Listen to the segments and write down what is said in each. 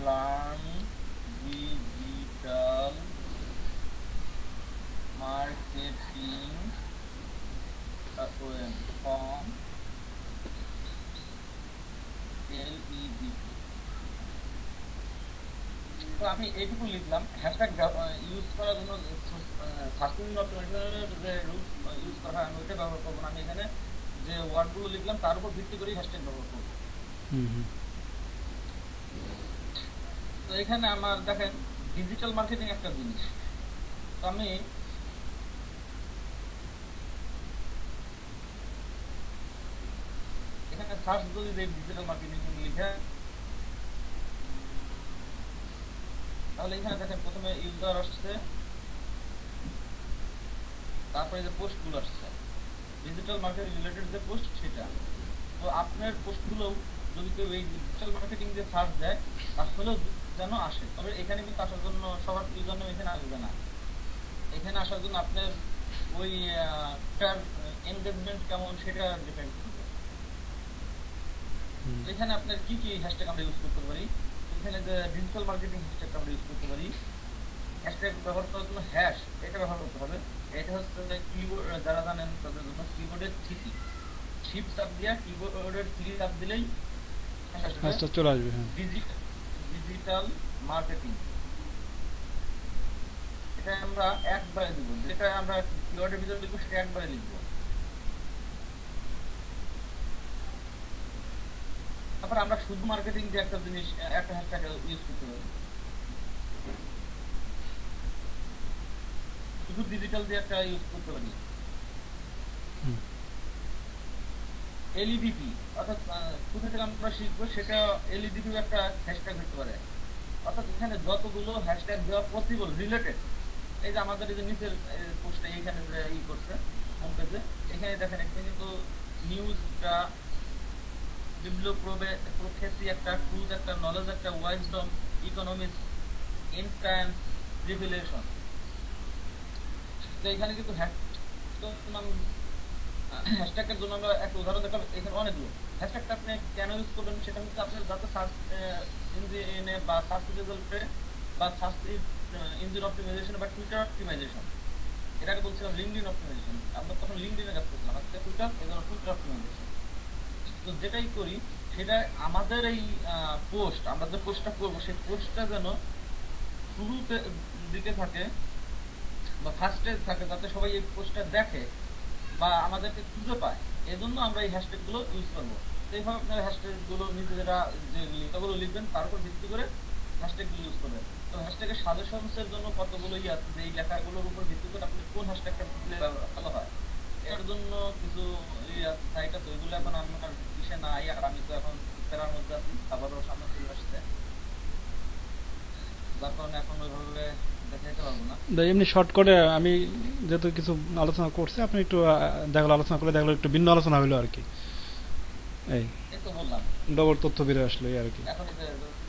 Learn digital marketing from এলইডিপি। তো আমি এইটুকু লিখলাম। হ্যাশট্যাগ ইউজ করার জন্য সার্চ ইঞ্জিন অপটিমাইজেশনের যে রুলস ইউজ করা হয় আমি ওইটা ব্যবহার করবো না। আমি এখানে যে ওয়ার্ডগুলো লিখলাম তার উপর ভিত্তি করেই হ্যাশট্যাগ ব্যবহার করবো। তো এখানে আমার দেখেন ডিজিটাল মার্কেটিং একটা জিনিস। তো আমি এখানে সার্চ যদি দেই ডিজিটাল মার্কেটিং লিখে, তাহলে এখানে দেখেন প্রথমে ইউজার আসছে, তারপরে যে পোস্টগুলো আসছে ডিজিটাল মার্কেটিং রিলেটেড যে পোস্ট সেটা। তো আপনার পোস্টগুলো যদি কেউ এই ডিজিটাল মার্কেটিং দিয়ে সার্চ দেয় তাহলেও যেন আসে। তবে এখানে কিন্তু আসার জন্য সবার ইউজার নেম এখানে আসবে না। এখানে আসার জন্য আপনার ওই এনগেজমেন্ট কেমন সেটা ডিপেন্ড করবে। এখানে আপনার কি কি হ্যাশট্যাগ আমরা ইউজ করতে পারি, এখানে যে ডিজিটাল মার্কেটিং হ্যাশট্যাগ আমরা ইউজ করতে পারি। হ্যাশট্যাগ ব্যবহার করার জন্য হ্যাশ এটা ব্যবহার করতে হবে। এটা হচ্ছে কিবোর্ড, যারা জানেন তাদের জন্য কিবোর্ডের থ্রি শিফট চাপ দিয়া কিবোর্ডের থ্রি চাপ দিলেই হ্যাশট্যাগ চলে আসবে। ডিজিটাল মার্কেটিং এটা আমরা একবারে দিব, যেটা আমরা কিওয়ার্ডের ভিতরে লিখবো সেটা একবারে লিখবো। তারপর আমরা শুধু মার্কেটিং দিয়ে একটা জিনিস একটা হ্যাশট্যাগ ইউজ করতে পারি, শুধু ডিজিটাল দিয়ে একটা ইউজ করতে পারি এলইডিপি। অর্থাৎ কোথা থেকে আমরা শিখবো সেটা এলইডিপি একটা হ্যাশট্যাগ হতে পারে। অর্থাৎ এখানে যতগুলো হ্যাশট্যাগ দেওয়া পসিবল রিলেটেড, এই যে আমাদের এই যে নিচের পোস্টে এইখানে যে ই করছে হোম পেজে, এখানে দেখেন এখানে কিন্তু নিউজটা বিব্লিওপ্রোফেসি একটা, ট্রুথ একটা, নলেজ একটা, ওয়াইজডম, ইকোনমিক্স, ইনফ্লুয়েন্স, রিভিলেশন। তো এখানে কিন্তু হ্যাশট্যাগের জন্য আমরা একটা উদাহরণ দেখলাম। এখানে অনেকগুলো হ্যাশট্যাগটা আপনি কেন ইউজ করবেন সেটা হচ্ছে আপনার যাতে সার্চ ইঞ্জিনে বা সার্চ রেজাল্টে বা সার্চ ইঞ্জিন অপটিমাইজেশন বা টুইটার অপটিমাইজেশন, এটাকে বলছিলাম লিঙ্কডইন অপটিমাইজেশন। আমরা তখন লিঙ্কডইনে কাজ করছিলাম, আজকে টুইটার, এই জন্য টুইটার অপটিমাইজেশন। তো যেটাই করি সেটা আমাদের এই পোস্ট, আমরা যে পোস্টটা করবো সেই পোস্টটা যেন শুরুতে দিকে থাকে বা ফার্স্টে থাকে, যাতে সবাই এই পোস্টটা দেখে বা আমাদেরকে খুঁজে পায়। এই জন্য আমরা এই হ্যাশট্যাগ গুলো ইউজ করবো। তো এইভাবে আপনারা হ্যাশট্যাগ গুলো নিজেরা যে লেখাগুলো লিখবেন তার উপর ভিত্তি করে হ্যাশট্যাগ গুলো ইউজ করবেন। তো হ্যাশট্যাগের সাজেশনস এর জন্য কতগুলো ই আছে, যে এই লেখাগুলোর উপর ভিত্তি করে আপনি কোন হ্যাশট্যাগটা দিলে ভালো হয় এর জন্য কিছু সাইট আছে, ওইগুলো এখন আমার ইসে নাই। আর আমি তো এখন ফেরার মধ্যে আছি, আবারও সামনে চলে আসছে, যার কারণে এখন ওইভাবে দেখাইতে পারবো না। এমনি শর্ট করে আমি যেহেতু কিছু আলোচনা করছি, আপনি একটু দেখলো আলোচনা করে দেখলো একটু ভিন্ন আলোচনা হইলো আর কি। এই তো বললাম ডবল তথ্য বেরিয়ে আসলো এই আর কি। এখন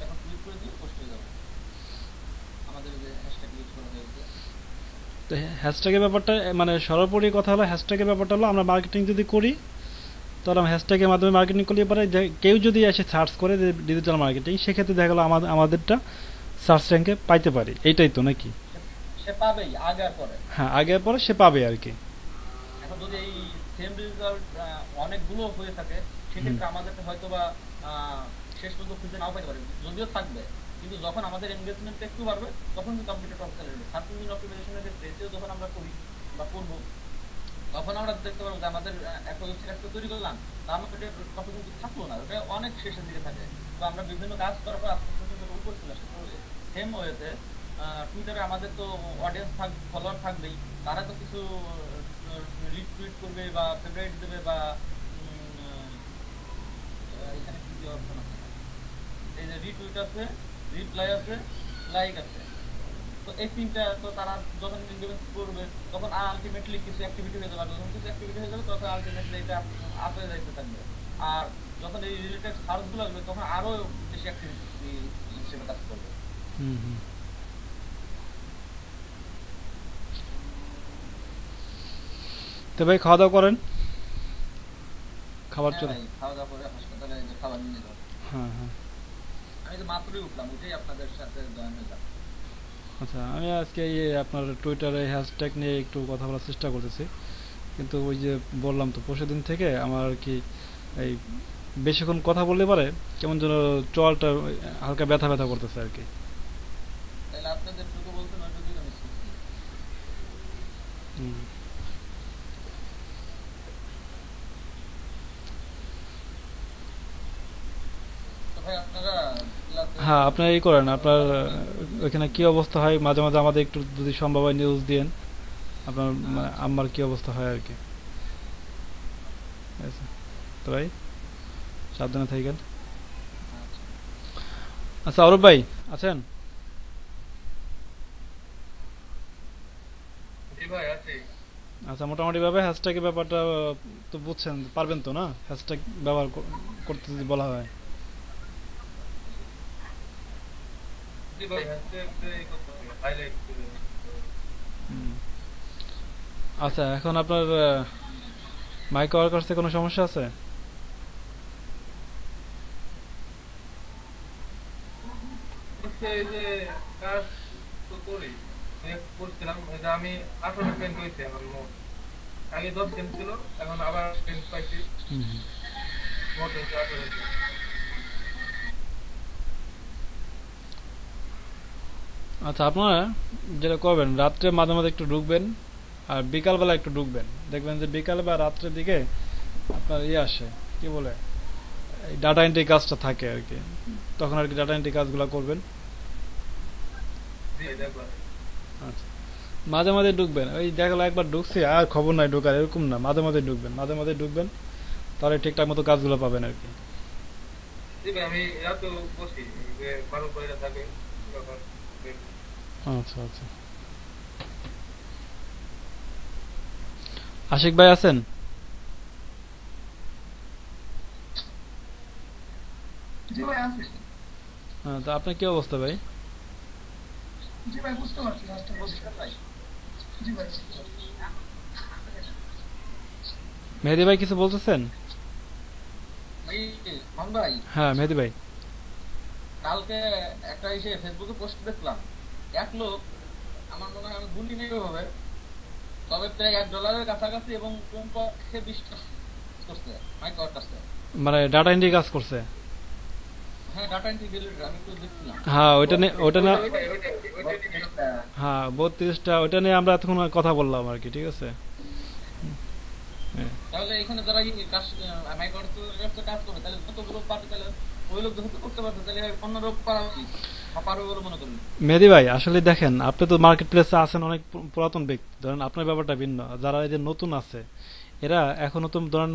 এখন ক্লিক করে দিলে পোস্ট হয়ে যাবে আমাদের যে হ্যাশট্যাগ ইউজ করা হয়েছে। তো হ্যাশট্যাগের ব্যাপারটা মানে সর্বোপরি কথা হলো, হ্যাশট্যাগের ব্যাপারটা হলো আমরা মার্কেটিং যদি করি তাহলে আমরা হ্যাশট্যাগের মাধ্যমে মার্কেটিং করলে পারে। কেউ যদি এসে সার্চ করে ডিজিটাল মার্কেটিং, সেক্ষেত্রে দেখা গেলো আমাদেরটা সার্চ র্যাঙ্কে পাইতে পারি। এইটাই তো নাকি? সে পাবেই আগে আর পরে। হ্যাঁ, আগে পরে সে পাবে আর কি। এখন যদি এই সেম রেজাল্ট অনেকগুলো হয়ে থাকে সেক্ষেত্রে আমাদের হয়তো বা শেষ পর্যন্ত খুঁজে নাও পাইতে পারে, যদিও থাকবে, কিন্তু যখন আমাদের এনগেজমেন্ট একটু বাড়বে তখন কিন্তু কম্পিউটার টপ চলে যাবে। সার্চ ইঞ্জিন অপটিমাইজেশনের ক্ষেত্রে এতেও যখন আমরা করি বা করবো তখন আমরা দেখতে পারবো যে আমাদের একটা ওয়েবসাইট তৈরি করলাম, তার মধ্যে তখন কিন্তু থাকলো না, ওটা অনেক শেষের দিকে থাকে। তো আমরা বিভিন্ন কাজ করার পর আস্তে আস্তে কিন্তু উপর চলে আসে। সেম ওয়েতে টুইটারে আমাদের তো অডিয়েন্স ফলোয়ার থাকবেই, তারা তো কিছু রিটুইট করবে বা ফেভারিট দেবে বা এখানে কি কি অপশন আছে, এই যে রিটুইট আছে, রিপ্লাই আছে, লাইক আছে। তো এই তিনটা তো তারা যখন ইনভেস্ট করবে তখন আলটিমেটলি কিছু অ্যাক্টিভিটি হয়ে যাবে, যখন কিছু অ্যাক্টিভিটি হয়ে যাবে তখন আলটিমেটলি এটা আপে যাইতে থাকবে। আর যখন এই রিলেটেড সার্চ গুলো আসবে তখন আরো বেশি অ্যাক্টিভিটি হিসেবে কাজ করবে। তো ভাই খাওয়া দাওয়া করেন, খাবার চলে। খাওয়া দাওয়া করে হাসপাতালে খাবার নিয়ে যাবো। হ্যাঁ হ্যাঁ, আমি তো মাত্রই উঠলাম, উঠেই আপনাদের সাথে জয়েন হয়ে যাবো। আচ্ছা, আমি আজকে আপনার টুইটারে হ্যাশট্যাগ নিয়ে একটু কথা বলার চেষ্টা করতেছি, কিন্তু ওই যে বললাম তো পরশুদিন থেকে আমার আর কি এই বেশিক্ষণ কথা বললে পারে কেমন যেন চোয়ালটা হালকা ব্যথা ব্যথা করতেছে আর কি। তাহলে আপনাদের টুকু বলছেন ওইটুকুই আমি মিস করছি। হুম। তো ভাই আপনারা ক্লাসে হ্যাঁ, আপনার এই করেন, আপনার পারফরমেন্স ওইখানে কি অবস্থা হয় মাঝে মাঝে আমাদের একটু যদি সম্ভব হয় নিউজ দিয়েন, আপনার মানে আচ্ছা আম্মার কি অবস্থা হয় আর কি। ঠিক আছে? তো ভাই সাবধানে থাকেন। আচ্ছা। আচ্ছা অরূপ ভাই আছেন? জি ভাই আছি। আচ্ছা, মোটামুটি ভাবে হ্যাশট্যাগের ব্যাপারটা তো বুঝছেন, পারবেন তো না হ্যাশট্যাগ ব্যবহার করতে যদি বলা হয়? জি ভাই আজকে একটা করতে হবে, হাইলাইট করে। হুম। আচ্ছা, এখন আপনার মাইক ওয়ার্কার্সে কোনো সমস্যা আছে? হচ্ছে এই যে কাজ তো করি, করছিলাম এই যে আমি 18 পেন হয়েছে এখন মোট। আগে 10 পেন ছিল, এখন আবার পেন পাইছি, হুম হুম। মোট হচ্ছে 18 পেন। আচ্ছা, আপনারা যেটা করবেন রাত্রে মাঝে মাঝে একটু ঢুকবেন, আর বিকালবেলা একটু ঢুকবেন, দেখবেন যে বিকাল বা রাত্রের দিকে আপনার আসে, কি বলে, এই ডাটা এন্ট্রি কাজটা থাকে আর কি, তখন আর কি ডাটা এন্ট্রি কাজগুলো করবেন। জি দেখলাম। আচ্ছা, মাঝে মাঝে ঢুকবেন, ওই দেখা গেলো একবার ঢুকছি আর খবর নাই ঢুকার এরকম না, মাঝে মাঝে ঢুকবেন, মাঝে মাঝে ঢুকবেন, তাহলে ঠিকঠাক মতো কাজগুলো পাবেন আর কি। জি ভাই আমি রাতে বসি, এই যে 12 পয়সা থাকে তখন দেখি। আচ্ছা আচ্ছা। আশিক ভাই আছেন? জি ভাই আছে। হ্যাঁ, তা আপনার কি অবস্থা ভাই? জি ভাই বুঝতে পারছি, কাজটা বুঝতে পারছি। জি ভাই মেহেদি ভাই কিছু বলতেছেন? ভাই, মান ভাই, হ্যাঁ মেহেদি ভাই। কালকে একটা এসে ফেসবুকে পোস্ট দেখলাম, এক লোক, আমার মনে হয় আমি গুলি নেই হবে, তবে প্রায় $1 কাছাকাছি এবং কমপক্ষে 20টা করছে মাইক আউট করছে। মানে ডাটা এন্ট্রি কাজ করছে? হ্যাঁ ডাটা এন্ট্রি রিলেটেড আমি তো দেখছিলাম। হ্যাঁ ওইটা নিয়ে, ওইটা না, বত্রিশটা। হ্যাঁ 32টা, ওইটা নিয়ে আমরা এতক্ষণ কথা বললাম আর কি, ঠিক আছে। হ্যাঁ। তাহলে এখানে যারা এই কাজ মাইক আউট কাজ করবে, তাহলে যতগুলো পারবে, তাহলে ওই লোক যখন করতে পারবে, তাহলে অন্য লোক পারা উচিত বা পারবে বলে মনে করি। মেহেদি ভাই আসলে দেখেন, আপনি তো মার্কেট প্লেসে আছেন অনেক পুরাতন ব্যক্তি, ধরেন আপনার ব্যাপারটা ভিন্ন, যারা এই যে নতুন আছে এরা এখনো তো ধরেন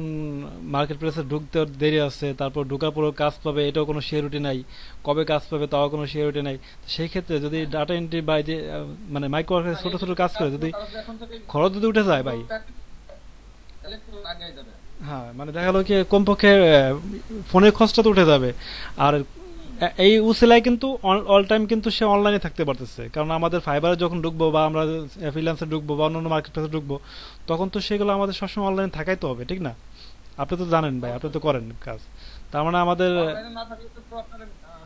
মার্কেট প্লেসে ঢুকতে দেরি আছে, তারপর ঢোকার পরেও কাজ পাবে এটাও কোনো সিওরিটি নাই, কবে কাজ পাবে তাও কোনো সিওরিটি নাই। সেই ক্ষেত্রে যদি ডাটা এন্ট্রি বা এই যে মানে মাইক্রো না ছোট এই ছোট এই কাজ করে কাজগুলো যদি তারা যদি এখন থেকে খরচ যদি উঠে যায় ভাই, ভালোভাবে practice করে, তাহলে একটু আগে যাবে। হ্যাঁ মানে দেখা গেলো কি কমপক্ষে ফোনের খরচটা তো উঠে যাবে। আর হুম। এই উসিলায় কিন্তু অল টাইম কিন্তু সে অনলাইনে থাকতে পারতেছে, কারণ আমাদের ফাইবারে যখন ঢুকবো বা আমরা ফ্রিল্যান্সে ঢুকবো বা অন্যান্য মার্কেট প্লেসে ঢুকবো, তখন তো সেগুলো আমাদের সবসময় অনলাইনে থাকাই তো হবে, ঠিক না? আপনি তো জানেন ভাই, আপনি অবশ্যই। তো করেন কাজ। তার মানে আমাদের, অনলাইনে না থাকলে তো আপনার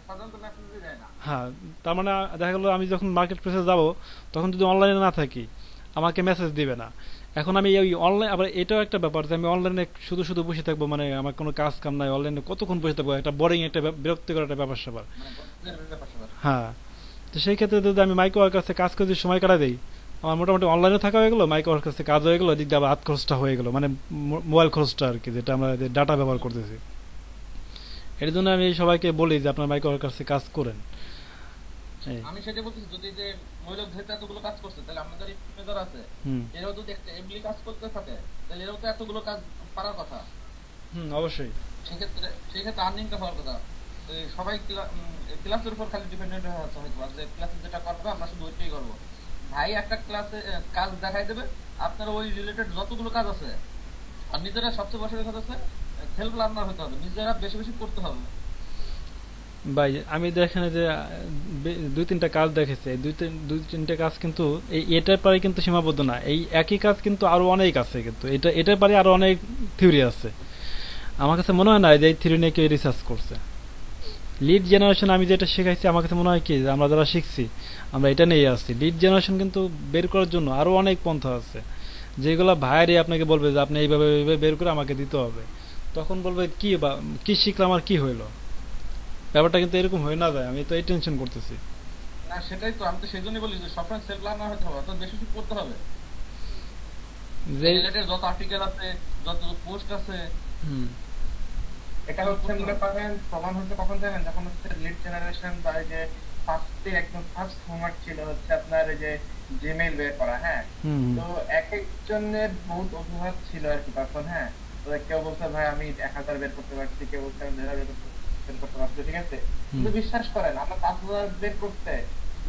সাধারণত মেসেজই দেয় না। হ্যাঁ, তার মানে দেখা গেলো আমি যখন মার্কেট প্লেসে যাব তখন যদি অনলাইনে না থাকি আমাকে মেসেজ দিবে না। এখন আমি ওই অনলাইন, আবার এটাও একটা ব্যাপার যে আমি অনলাইনে শুধু শুধু বসে থাকবো, মানে আমার কোনো কাজ কাম নাই, অনলাইনে কতক্ষণ বসে থাকবো, একটা বোরিং, একটা বিরক্তিকর একটা ব্যাপার স্যাপার। মানে বন্ধুদের ব্যাপার-স্যাপার। হ্যাঁ, তো সেই ক্ষেত্রে যদি আমি মাইক্রো ওয়ার্কার্সে কাজ করে যদি সময় কাটাই দেই, আমার মোটামুটি অনলাইনে থাকা হয়ে গেলো, মাইক্রো ওয়ার্কার্সে কাজ হয়ে গেলো, দিক দিয়ে আবার হাত খরচটা হয়ে গেলো, মানে মোবাইল খরচটা আর কি, যেটা আমরা ডাটা ব্যবহার করতেছি। এর জন্য আমি সবাইকে বলি যে আপনার মাইক্রো ওয়ার্কার্সে কাজ করেন। এই। আমি সেটা বলতেছি, যদি যে মহিলা যেহেতু এতগুলো কাজ করছে, তাহলে আমাদের এই team এ যারা আছে, হুম এরাও যদি একটা এমনি কাজ করতে থাকে, তাহলে এরাও তো এতগুলো কাজ পারার কথা। হুম, অবশ্যই। সেক্ষেত্রে আর্নিংটা হওয়ার কথা। তো এই সবাই ক্লাসের উপর খালি ডিপেন্ডেন্ট হয়ে আছে হয়তো, যে ক্লাসে যেটা করবে আমরা শুধু ওইটাই করবো। ভাই একটা ক্লাসে কাজ দেখাই দেবে, আপনার ওই রিলেটেড যতগুলো কাজ আছে, আর নিজেরা সবচেয়ে বড় কথা হচ্ছে সেলফ লার্নার হতে হবে, নিজেরা বেশি বেশি করতে হবে। ভাই আমি দেখেন যে দুই তিনটা কাজ দেখেছি, এই দুই তিনটা কাজ কিন্তু এটার পারে কিন্তু সীমাবদ্ধ না, এই একই কাজ কিন্তু আরো অনেক আছে, কিন্তু এটার পারে আরো অনেক থিওরি আছে। আমার কাছে মনে হয় না যে এই থিওরি নিয়ে কেউ রিসার্চ করছে, লিড জেনারেশন আমি যেটা শেখাইছি আমার কাছে মনে হয় কি যে আমরা যারা শিখছি আমরা এটা নিয়ে আসছি। লিড জেনারেশন কিন্তু বের করার জন্য আরো অনেক পন্থা আছে, যেগুলো ভাইয়ারই আপনাকে বলবে যে আপনি এইভাবে এইভাবে বের করে আমাকে দিতে হবে। তখন বলবে কি বা কি শিখলাম আর কি হইলো, ব্যাপারটা কিন্তু এরকম হয়ে না যায়। আমি তো এই টেনশন করতেছি না সেটাই তো, আমি তো সেই জন্যই বলি যে সবসময় সেলফ লার্নার হতে হবে, অর্থাৎ বেশি কিছু করতে হবে। যে এই রিলেটেড যত আর্টিকেল আছে, যত পোস্ট আছে, হুম এটা হচ্ছে মনে করেন প্রমাণ হচ্ছে কখন জানেন, যখন হচ্ছে লিড জেনারেশন বা এই যে ফার্স্টে একদম ফার্স্ট হোমওয়ার্ক ছিল হচ্ছে আপনার এই যে জিমেইল বের করা, হ্যাঁ। হুম তো এক একজনের বহুত অজুহাত ছিল আর কি তখন, হ্যাঁ। তো কেউ বলছে ভাই আমি 1000 বের করতে পারছি, কেউ বলছে আমি 2000 বের করতে পারছি, ঠিক আছে। হুম কিন্তু বিশ্বাস করেন আমরা 5000 বের করতে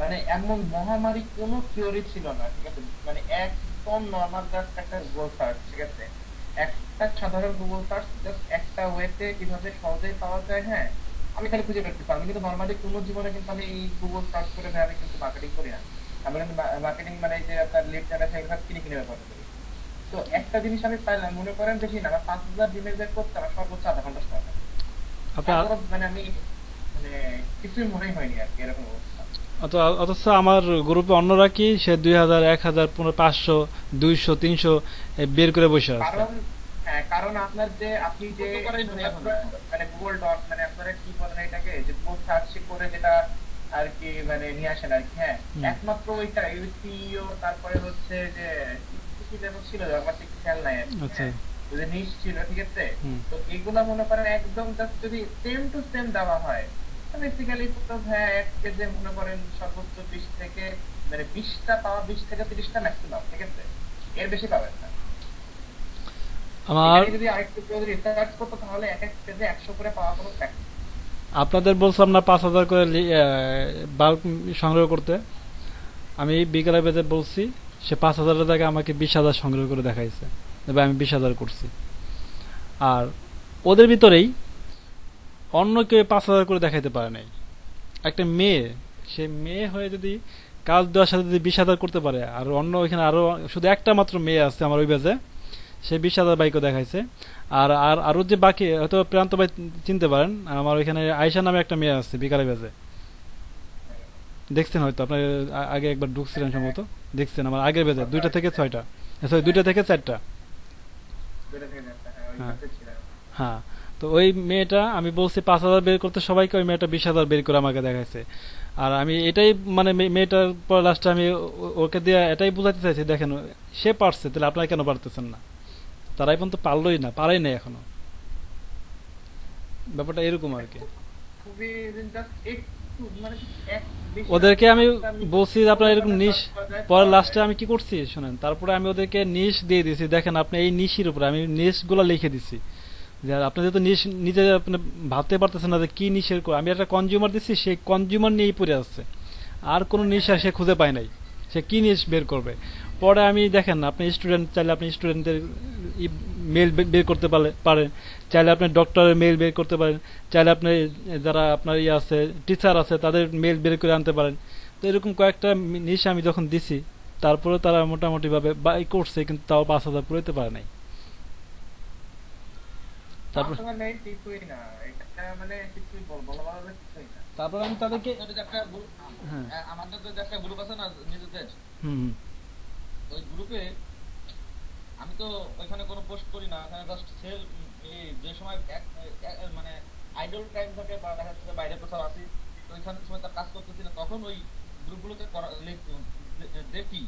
মানে এমন মহামারী কোনো থিওরি ছিল না, ঠিক আছে। মানে একদম নর্মাল জাস্ট একটা গুগল সার্চ, ঠিক আছে। একটা সাধারণ গুগল সার্চ জাস্ট একটা ওয়েতে কিভাবে সহজে পাওয়া যায়, হ্যাঁ। আমি খালি খুঁজে বের করতে, আমি কিন্তু নর্মালি কোনো জীবনে কিন্তু আমি এই গুগল সার্চ করে আমি কিন্তু মার্কেটিং করি না। আমি কিন্তু মার্কেটিং মানে এই যে আপনার লিড জেনারেশন এগুলো কিনে কিনে ব্যবহার করি। তো একটা জিনিস আমি পাইলাম, মনে করেন বেশি না, আমার 5000 জিমেল বের করতে আমার সর্বোচ্চ আধা ঘন্টা সময় লাগে। আপনার তারপর মানে আমি মানে কিছুই মনেই হয়নি আর কি, এরকম অবস্থা। অথচ আমার গ্রুপে অন্যরা কি সে 2000 1000 500 200 300 বের করে বসে আছে। কারণ হ্যাঁ, কারণ আপনার যে আপনি যে করতে পারেন না এখন। মানে গুগল ডট মানে আপনারা কি বলেন এটাকে, যে গুগল সার্চ করে যেটা আর কি মানে নিয়ে আসেন আর কি, হ্যাঁ। হুম একমাত্র ওইটা ইউসিও, তারপরে হচ্ছে যে কি কি যেন ছিল আমার ঠিক খেয়াল নাই আর কি, আচ্ছা হ্যাঁ। ওই যে নিশ ছিল, ঠিক আছে। হুম তো এগুলা মনে করেন একদম জাস্ট যদি সেম টু সেম দেওয়া হয়, বেসিক্যালি তো হ্যাঁ এক পেজে মনে করেন সর্বোচ্চ 20 থেকে মানে 20টা পাওয়া, 20 থেকে 30টা ম্যাক্সিমাম, ঠিক আছে। এর বেশি পাবেন না। আমার এখানে যদি আরেকটু কেউ রিসার্চ করতো তাহলে এক এক পেজে 100 করে পাওয়া কোনো ফ্যাক্ট। আপনাদের বলছিলাম না 5000 করে বাল্ক সংগ্রহ করতে, আমি বিকেলে বেজে বলছি, সে 5000 টাকা আমাকে 20,000 সংগ্রহ করে দেখাইছে, এবার আমি 20,000 করছি। আর ওদের ভিতরেই অন্য কেউ 5000 করে দেখাইতে পারে নাই। একটা মেয়ে, সে মেয়ে হয়ে যদি কাজ দেওয়ার সাথে যদি 20,000 করতে পারে, আর অন্য ওইখানে আরো শুধু একটা মাত্র মেয়ে আছে আমার ওই বেজে, সে 20,000 বাইকও দেখাইছে। আর আর আরো যে বাকি হয়তো প্রান্ত ভাই চিনতে পারেন, আমার ওইখানে আয়শা নামে একটা মেয়ে আছে বিকালে বেজে, দেখছেন হয়তো আপনার আগে একবার ঢুকছিলেন সম্ভবত, দেখছেন আমার আগের বেজে 2টা থেকে 6টা, সরি 2টা থেকে 4টা। হ্যাঁ হ্যাঁ, তো ওই মেয়েটা আমি বলছি 5,000 বের করতে সবাইকে, ওই মেয়েটা 20,000 বের করে আমাকে দেখাইছে। আর আমি এটাই মানে মেয়েটার পর লাস্টে আমি ওকে দিয়ে এটাই বুঝাতে চাইছি, দেখেন সে পারছে তাহলে আপনারা কেন পারতেছেন না। তারাই পর্যন্ত পারলোই না, পারেই না এখনো, ব্যাপারটা এরকম আর কি। খুবই জাস্ট একটু মানে এক বেশি না, ওদেরকে আমি 5টা বলছি যে আপনারা এরকম নিশ, সার্চ করা যায় পরে পাওয়া লাস্টে যায়। আমি কি করছি শোনেন, তারপরে আমি ওদেরকে নিশ দিয়ে দিছি, দেখেন আপনি এই নিশের উপরে আমি নিশ গুলা লিখে দিছি, যে আপনি যেহেতু নিশ নিজে আপনি ভাবতে পারতেছেন না যে কি নিশের আমি একটা কনজিউমার দিচ্ছি, সেই কনজিউমার নিয়েই পড়ে আসছে, আর কোনো নিশ সে খুঁজে পায় নাই, সে কি নিশ বের করবে। পরে আমি দেখেন আপনি স্টুডেন্ট চাইলে আপনি স্টুডেন্টদের মেল বের করতে পারেন, চাইলে আপনি ডক্টরের মেল বের করতে পারেন, চাইলে আপনি যারা আপনার ইয়ে আছে টিচার আছে তাদের মেল বের করে আনতে পারেন। তো এরকম কয়েকটা নিশ আমি যখন দিছি, তারপরে তারা মোটামুটি ভাবে বাই করছে, কিন্তু তাও 5,000 পুরোতে পারে নাই। তারপর আসলে নেই কিছুই না, এটা মানে কিছুই বলা ভালো কিছুই না। তারপর আমি তাদেরকে আপনাদের যে একটা হ্যাঁ আমাদের যে একটা গ্রুপ আছে না নিজেদের, হুম হুম ওই গ্রুপে আমি তো ওইখানে কোনো পোস্ট করি না, ওখানে জাস্ট সেল যে সময় মানে আইডল টাইম থাকে বা দেখা যাচ্ছে যে বাইরে কোথাও আসি, তো ওইখানে সময় তার কাজ করতেছি না, তখন ওই গ্রুপগুলোতে দেখি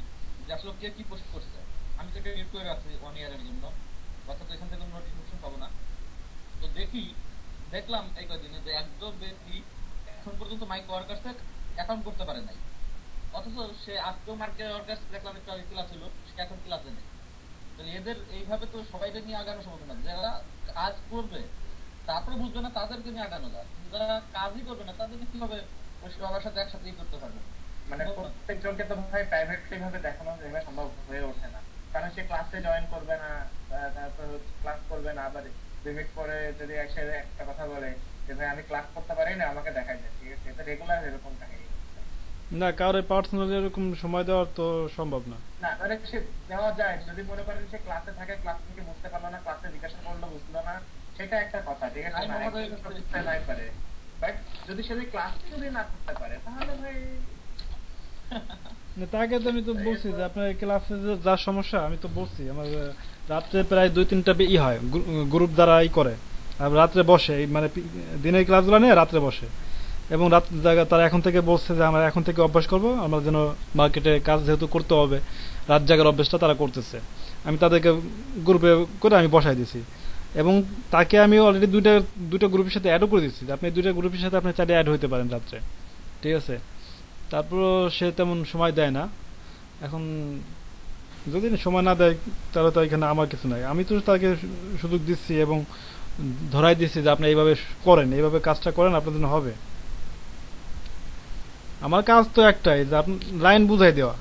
যে আসলে কে কি পোস্ট করছে। আমি তো এটা মিউট করে রাখছি 1 ইয়ারের জন্য, অর্থাৎ এখান থেকে কোনো নোটিফিকেশন পাবো না। তো দেখলাম এই কদিনে যে একজন ব্যক্তি এখন পর্যন্ত মাইক ওয়ার্কার্সে অ্যাকাউন্ট করতে পারে নাই, অথচ সে আজকেও মার্কেট ওয়ার্কার্স দেখলাম একটু আগে ক্লাস ছিল, সে এখন ক্লাসে নেই। তাহলে এদের এইভাবে তো সবাইকে নিয়ে আগানো সম্ভব না, যারা কাজ করবে তারপরে বুঝবে না তাদেরকে নিয়ে আগানো যায়, কিন্তু যারা কাজই করবে না তাদেরকে কিভাবে সবার সাথে একসাথে করতে পারবে। মানে প্রত্যেকজনকে তো ভাই প্রাইভেটলি ভাবে দেখানো যেভাবে সম্ভব হয়ে ওঠে না, কারণ সে ক্লাসে জয়েন করবে না, তারপর ক্লাস করবে না, আবার 2 মিনিট পরে যদি এসে একটা কথা বলে যে ভাই আমি ক্লাস করতে পারি না আমাকে দেখাই যায়, ঠিক আছে। এটা রেগুলার এরকম কাহিনী। না কারো পার্সোনালি এরকম সময় দেওয়া তো সম্ভব না। না মানে সে দেওয়া যায় যদি মনে করেন সে ক্লাসে থাকে, ক্লাস থেকে বুঝতে পারলো না, ক্লাসে জিজ্ঞাসা করলো বুঝলো না, সেটা একটা কথা, ঠিক আছে। না নাই পারে, বাট যদি সে ক্লাসে যদি না করতে পারে তাহলে ভাই না, তাকে তো আমি তো বলছি যে আপনার ক্লাসে যা সমস্যা আমি তো বলছি আমার রাত্রে প্রায় 2-3টা হয় গ্রুপ দ্বারা করে আর রাত্রে বসে মানে দিনের ক্লাসগুলো নিয়ে রাত্রে বসে এবং রাত জায়গা তারা এখন থেকে বলছে যে আমরা এখন থেকে অভ্যাস করব আমরা যেন মার্কেটে কাজ যেহেতু করতে হবে রাত জাগার অভ্যাসটা তারা করতেছে আমি তাদেরকে গ্রুপে করে আমি বসাই দিছি এবং তাকে আমি অলরেডি দুটো গ্রুপের সাথে অ্যাডও করে দিচ্ছি আপনি দুইটা গ্রুপের সাথে আপনি চাইলে অ্যাড হইতে পারেন রাত্রে ঠিক আছে তারপরও সে তেমন সময় দেয় না এখন যদি সময় না দেয় তাহলে তো এখানে আমার কিছু নাই আমি তো তাকে সুযোগ দিচ্ছি এবং ধরাই দিচ্ছি যে আপনি এইভাবে করেন এইভাবে কাজটা করেন আপনার জন্য হবে আমার কাজ তো একটাই যে আপনি লাইন বুঝাই দেওয়া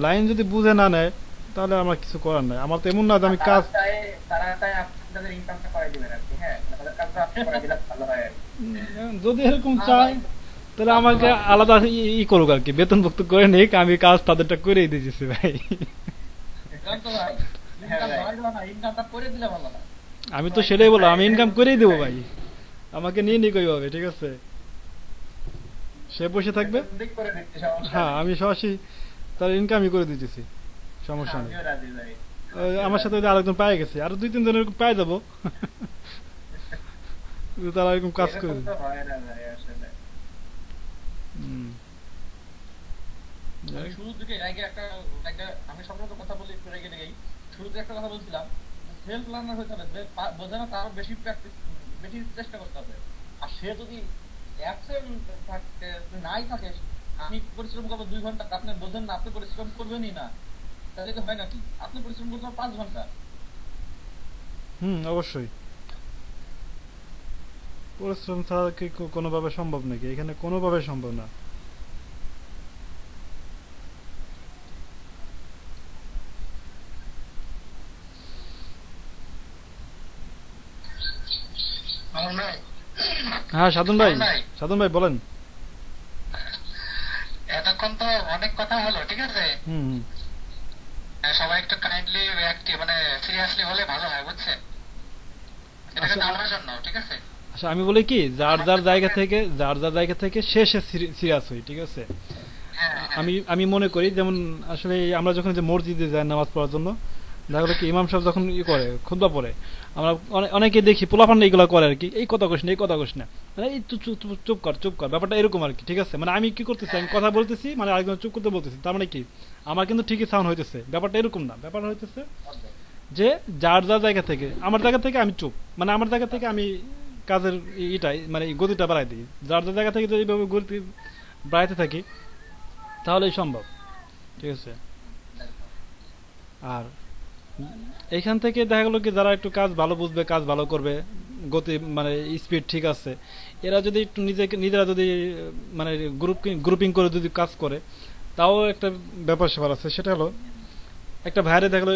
লাইন যদি বুঝে না নেয় তাহলে আমার কিছু করার নাই আমার তো এমন না যে আমি কাজ তারা আপনাদের ইনকামটা করে দিবেন আর কি হ্যাঁ তাদের কাজটা আপনি করে দিলে ভালো হয় আর যদি এরকম চায় তাহলে আমাকে আলাদা করুক আর কি বেতনভুক্ত করে নিক আমি কাজ তাদেরটা করেই দিয়েছি ভাই আমি তো সেটাই বললাম আমি ইনকাম করেই দেবো ভাই আমাকে নিয়ে নিক ওইভাবে ঠিক আছে সে বসে থাকবে হ্যাঁ আমি সরাসরি তার ইনকামই করে দিতেছি সমস্যা নেই আমার সাথে আরেকজন পায়ে গেছে আরো 2-3 জন এরকম পায়ে যাবো তারা এরকম কাজ করে শুরু থেকে আমি সম্ভবত কথা বলি একটু রেগে রেগেই শুরুতে একটা কথা বলছিলাম সেলফ লার্নার হতে হবে বোঝে না তারও বেশি প্র্যাকটিস বেশি চেষ্টা করতে হবে আর সে যদি অ্যাবসেন্ট থাকে নাই থাকে আমি পরিশ্রম করবো 2 ঘন্টা আপনি বোঝেন না আপনি পরিশ্রম করবেনই না তাহলে তো হয় নাকি আপনি পরিশ্রম করতে 5 ঘন্টা অবশ্যই পরিশ্রম ছাড়া কি কোনোভাবে সম্ভব নাকি এখানে কোনোভাবে সম্ভব না হ্যাঁ সাধন ভাই বলেন এতক্ষণ তো অনেক কথা হলো ঠিক আছে সবাই একটু কাইন্ডলি মানে সিরিয়াসলি হলে ভালো হয় বুঝছেন এটা কিন্তু আমার জন্য ঠিক আছে আচ্ছা আমি বলি কি যার যার জায়গা থেকে শেষে সিরিয়াস হই ঠিক আছে আমি মনে করি যেমন আসলে আমরা যখন যে মসজিদে যাই নামাজ পড়ার জন্য দেখা গেলো কি ইমাম সাহেব যখন করে খুতবা পড়ে আমরা অনেকে দেখি পোলাপান এইগুলো করে আর কি এই কথা কইস না মানে এই চুপ কর ব্যাপারটা এরকম আর কি ঠিক আছে মানে আমি কি করতেছি আমি কথা বলতেছি মানে আরেকজন চুপ করতে বলতেছি তার মানে কি আমার কিন্তু ঠিকই সাউন্ড হইতেছে ব্যাপারটা এরকম না ব্যাপারটা হইতেছে যে যার জায়গা থেকে আমার জায়গা থেকে আমি চুপ মানে আমার জায়গা থেকে আমি কাজের এটাই মানে গতিটা বাড়াই দিই যার জায়গা থেকে যদি এইভাবে গতি বাড়াইতে থাকি তাহলেই সম্ভব ঠিক আছে আর এইখান থেকে দেখা গেল কি যারা একটু কাজ ভালো বুঝবে কাজ ভালো করবে গতি মানে স্পিড ঠিক আছে এরা যদি একটু নিজেরা যদি মানে গ্রুপিং করে যদি কাজ করে তাও একটা ব্যাপার স্যাপার আছে সেটা হলো একটা ভাইরে দেখলো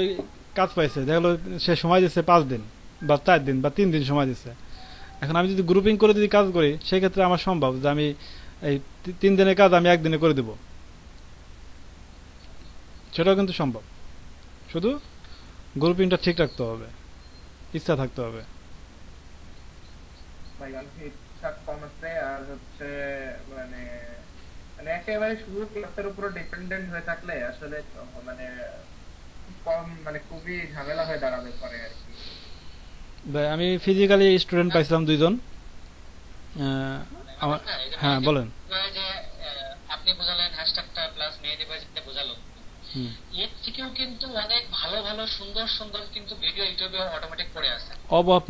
কাজ পাইছে দেখলো সে সময় দিচ্ছে 5 দিন বা 4 দিন বা 3 দিন সময় দিচ্ছে এখন আমি যদি গ্রুপিং করে যদি কাজ করি সেক্ষেত্রে আমার সম্ভব যে আমি এই 3 দিনের কাজ আমি 1 দিনে করে দেব সেটাও কিন্তু সম্ভব শুধু গ্রুপিংটা ঠিক রাখতে হবে ইচ্ছা থাকতে হবে আর হচ্ছে মানে মানে একেবারে শুধু ক্লাসের উপর ডিপেন্ডেন্ট হয়ে থাকলে আসলে মানে কম মানে খুবই ঝামেলা হয়ে দাঁড়াবে পরে আর কি ভাই আমি ফিজিক্যালি স্টুডেন্ট পাইছিলাম 2 জন হ্যাঁ বলেন আপনি বোঝালেন হ্যাশট্যাগটা প্লাস মেহেদি ভাই যেটা বোঝালো এর থেকেও কিন্তু অনেক ভালো ভালো সুন্দর সুন্দর কিন্তু ভিডিও ইউটিউবে অটোমেটিক পড়ে আছে অভাব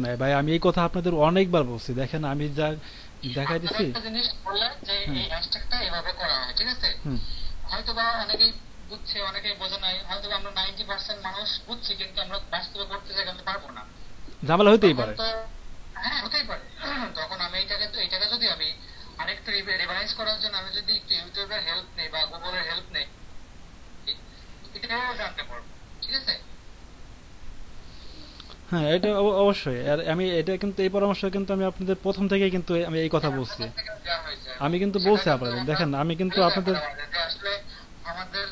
নাই ভাই আমি এই কথা আপনাদের অনেকবার বলছি দেখেন আমি যা দেখাই দিছি একটা জিনিস বললেন যে এই হ্যাশট্যাগটা এভাবে করা হয় ঠিক আছে হয়তো বা অনেকেই বুঝছে অনেকেই বোঝে নাই হয়তো আমরা 90% মানুষ বুঝছি কিন্তু আমরা বাস্তবে করতে যাই কিন্তু পারবো না ঝামেলা হতেই পারে হ্যাঁ হতেই পারে তখন আমি এইটাকে যদি আমি আরেকটু রিভাইজ করার জন্য আমি যদি একটু ইউটিউবের হেল্প নেই বা গুগলের হেল্প নেই এটাও জানতে পারবো ঠিক আছে হ্যাঁ এটা অবশ্যই আর আমি এটা কিন্তু এই পরামর্শ কিন্তু আমি আপনাদের প্রথম থেকেই কিন্তু আমি এই কথা বলছি আমি কিন্তু বলছি আপনাদের দেখেন আমি কিন্তু আপনাদের আসলে আমাদের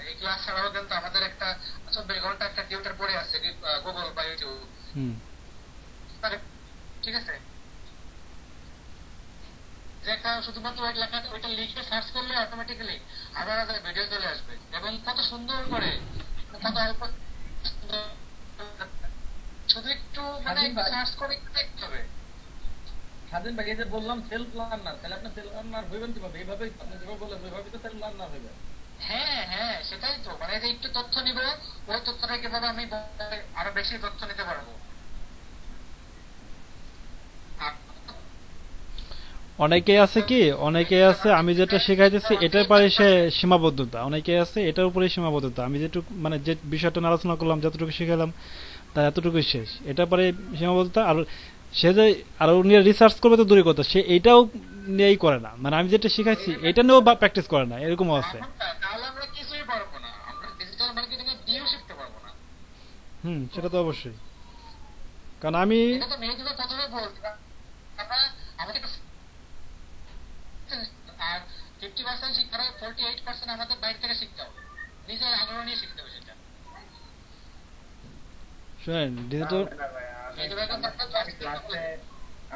এই ক্লাস ছাড়াও কিন্তু আমাদের একটা 24 ঘন্টা একটা টিউটর পড়ে আছে গুগল বা ইউটিউব ঠিক আছে যে একটা শুধুমাত্র ওই লেখা ওইটা লিখে সার্চ করলে অটোমেটিক্যালি হাজার হাজার ভিডিও চলে আসবে এবং কত সুন্দর করে কত অল্প শুধু একটু মানে স্বাধীন একটু ভাই, সার্চ করে একটু দেখতে হবে। স্বাধীন ভাই, এই যে বললাম সেলফ লার্নার, তাহলে আপনি সেলফ লার্নার হইবেন কিভাবে? এইভাবে আপনি যেভাবে বললেন ওইভাবে তো সেলফ লার্নার হইবে। হ্যাঁ হ্যাঁ সেটাই তো, মানে যে একটু তথ্য নিব, ওই তথ্যটা কিভাবে আমি আরো বেশি তথ্য নিতে পারবো। অনেকে আছে কি, অনেকে আছে আমি যেটা শেখাইতেছি এটার পরে সে সীমাবদ্ধতা, অনেকে আছে এটার উপরে সীমাবদ্ধতা, আমি যেটুকু মানে যে বিষয়টা নিয়ে আলোচনা করলাম যতটুকু শিখালাম তার এতটুকুই শেষ, এটার পরে সীমাবদ্ধতা। আর সে যে আরো নিয়ে রিসার্চ করবে তো দূরের কথা, সে এইটাও নিয়েই করে না, মানে আমি যেটা শিখাইছি এটা নিয়েও প্র্যাকটিস করে না, এরকমও আছে। তাহলে আমরা কিছুই পারবো না, আমরা ডিজিটাল মার্কেটিং এ দিয়েও শিখতে পারবো না। সেটা তো অবশ্যই, কারণ আমি এটা তো মেয়েদের প্রথমে বলছি আমরা আমাদের আর 50% শিক্ষার 48% আমাদের বাইরে থেকে শিখতে হবে, নিজের আগ্রহ নিয়ে শিখতে হবে সেটা। শুনেন না ডিজিটাল হবে না ভাই, মেয়েদের এখন তো একটা আমি ক্লাসে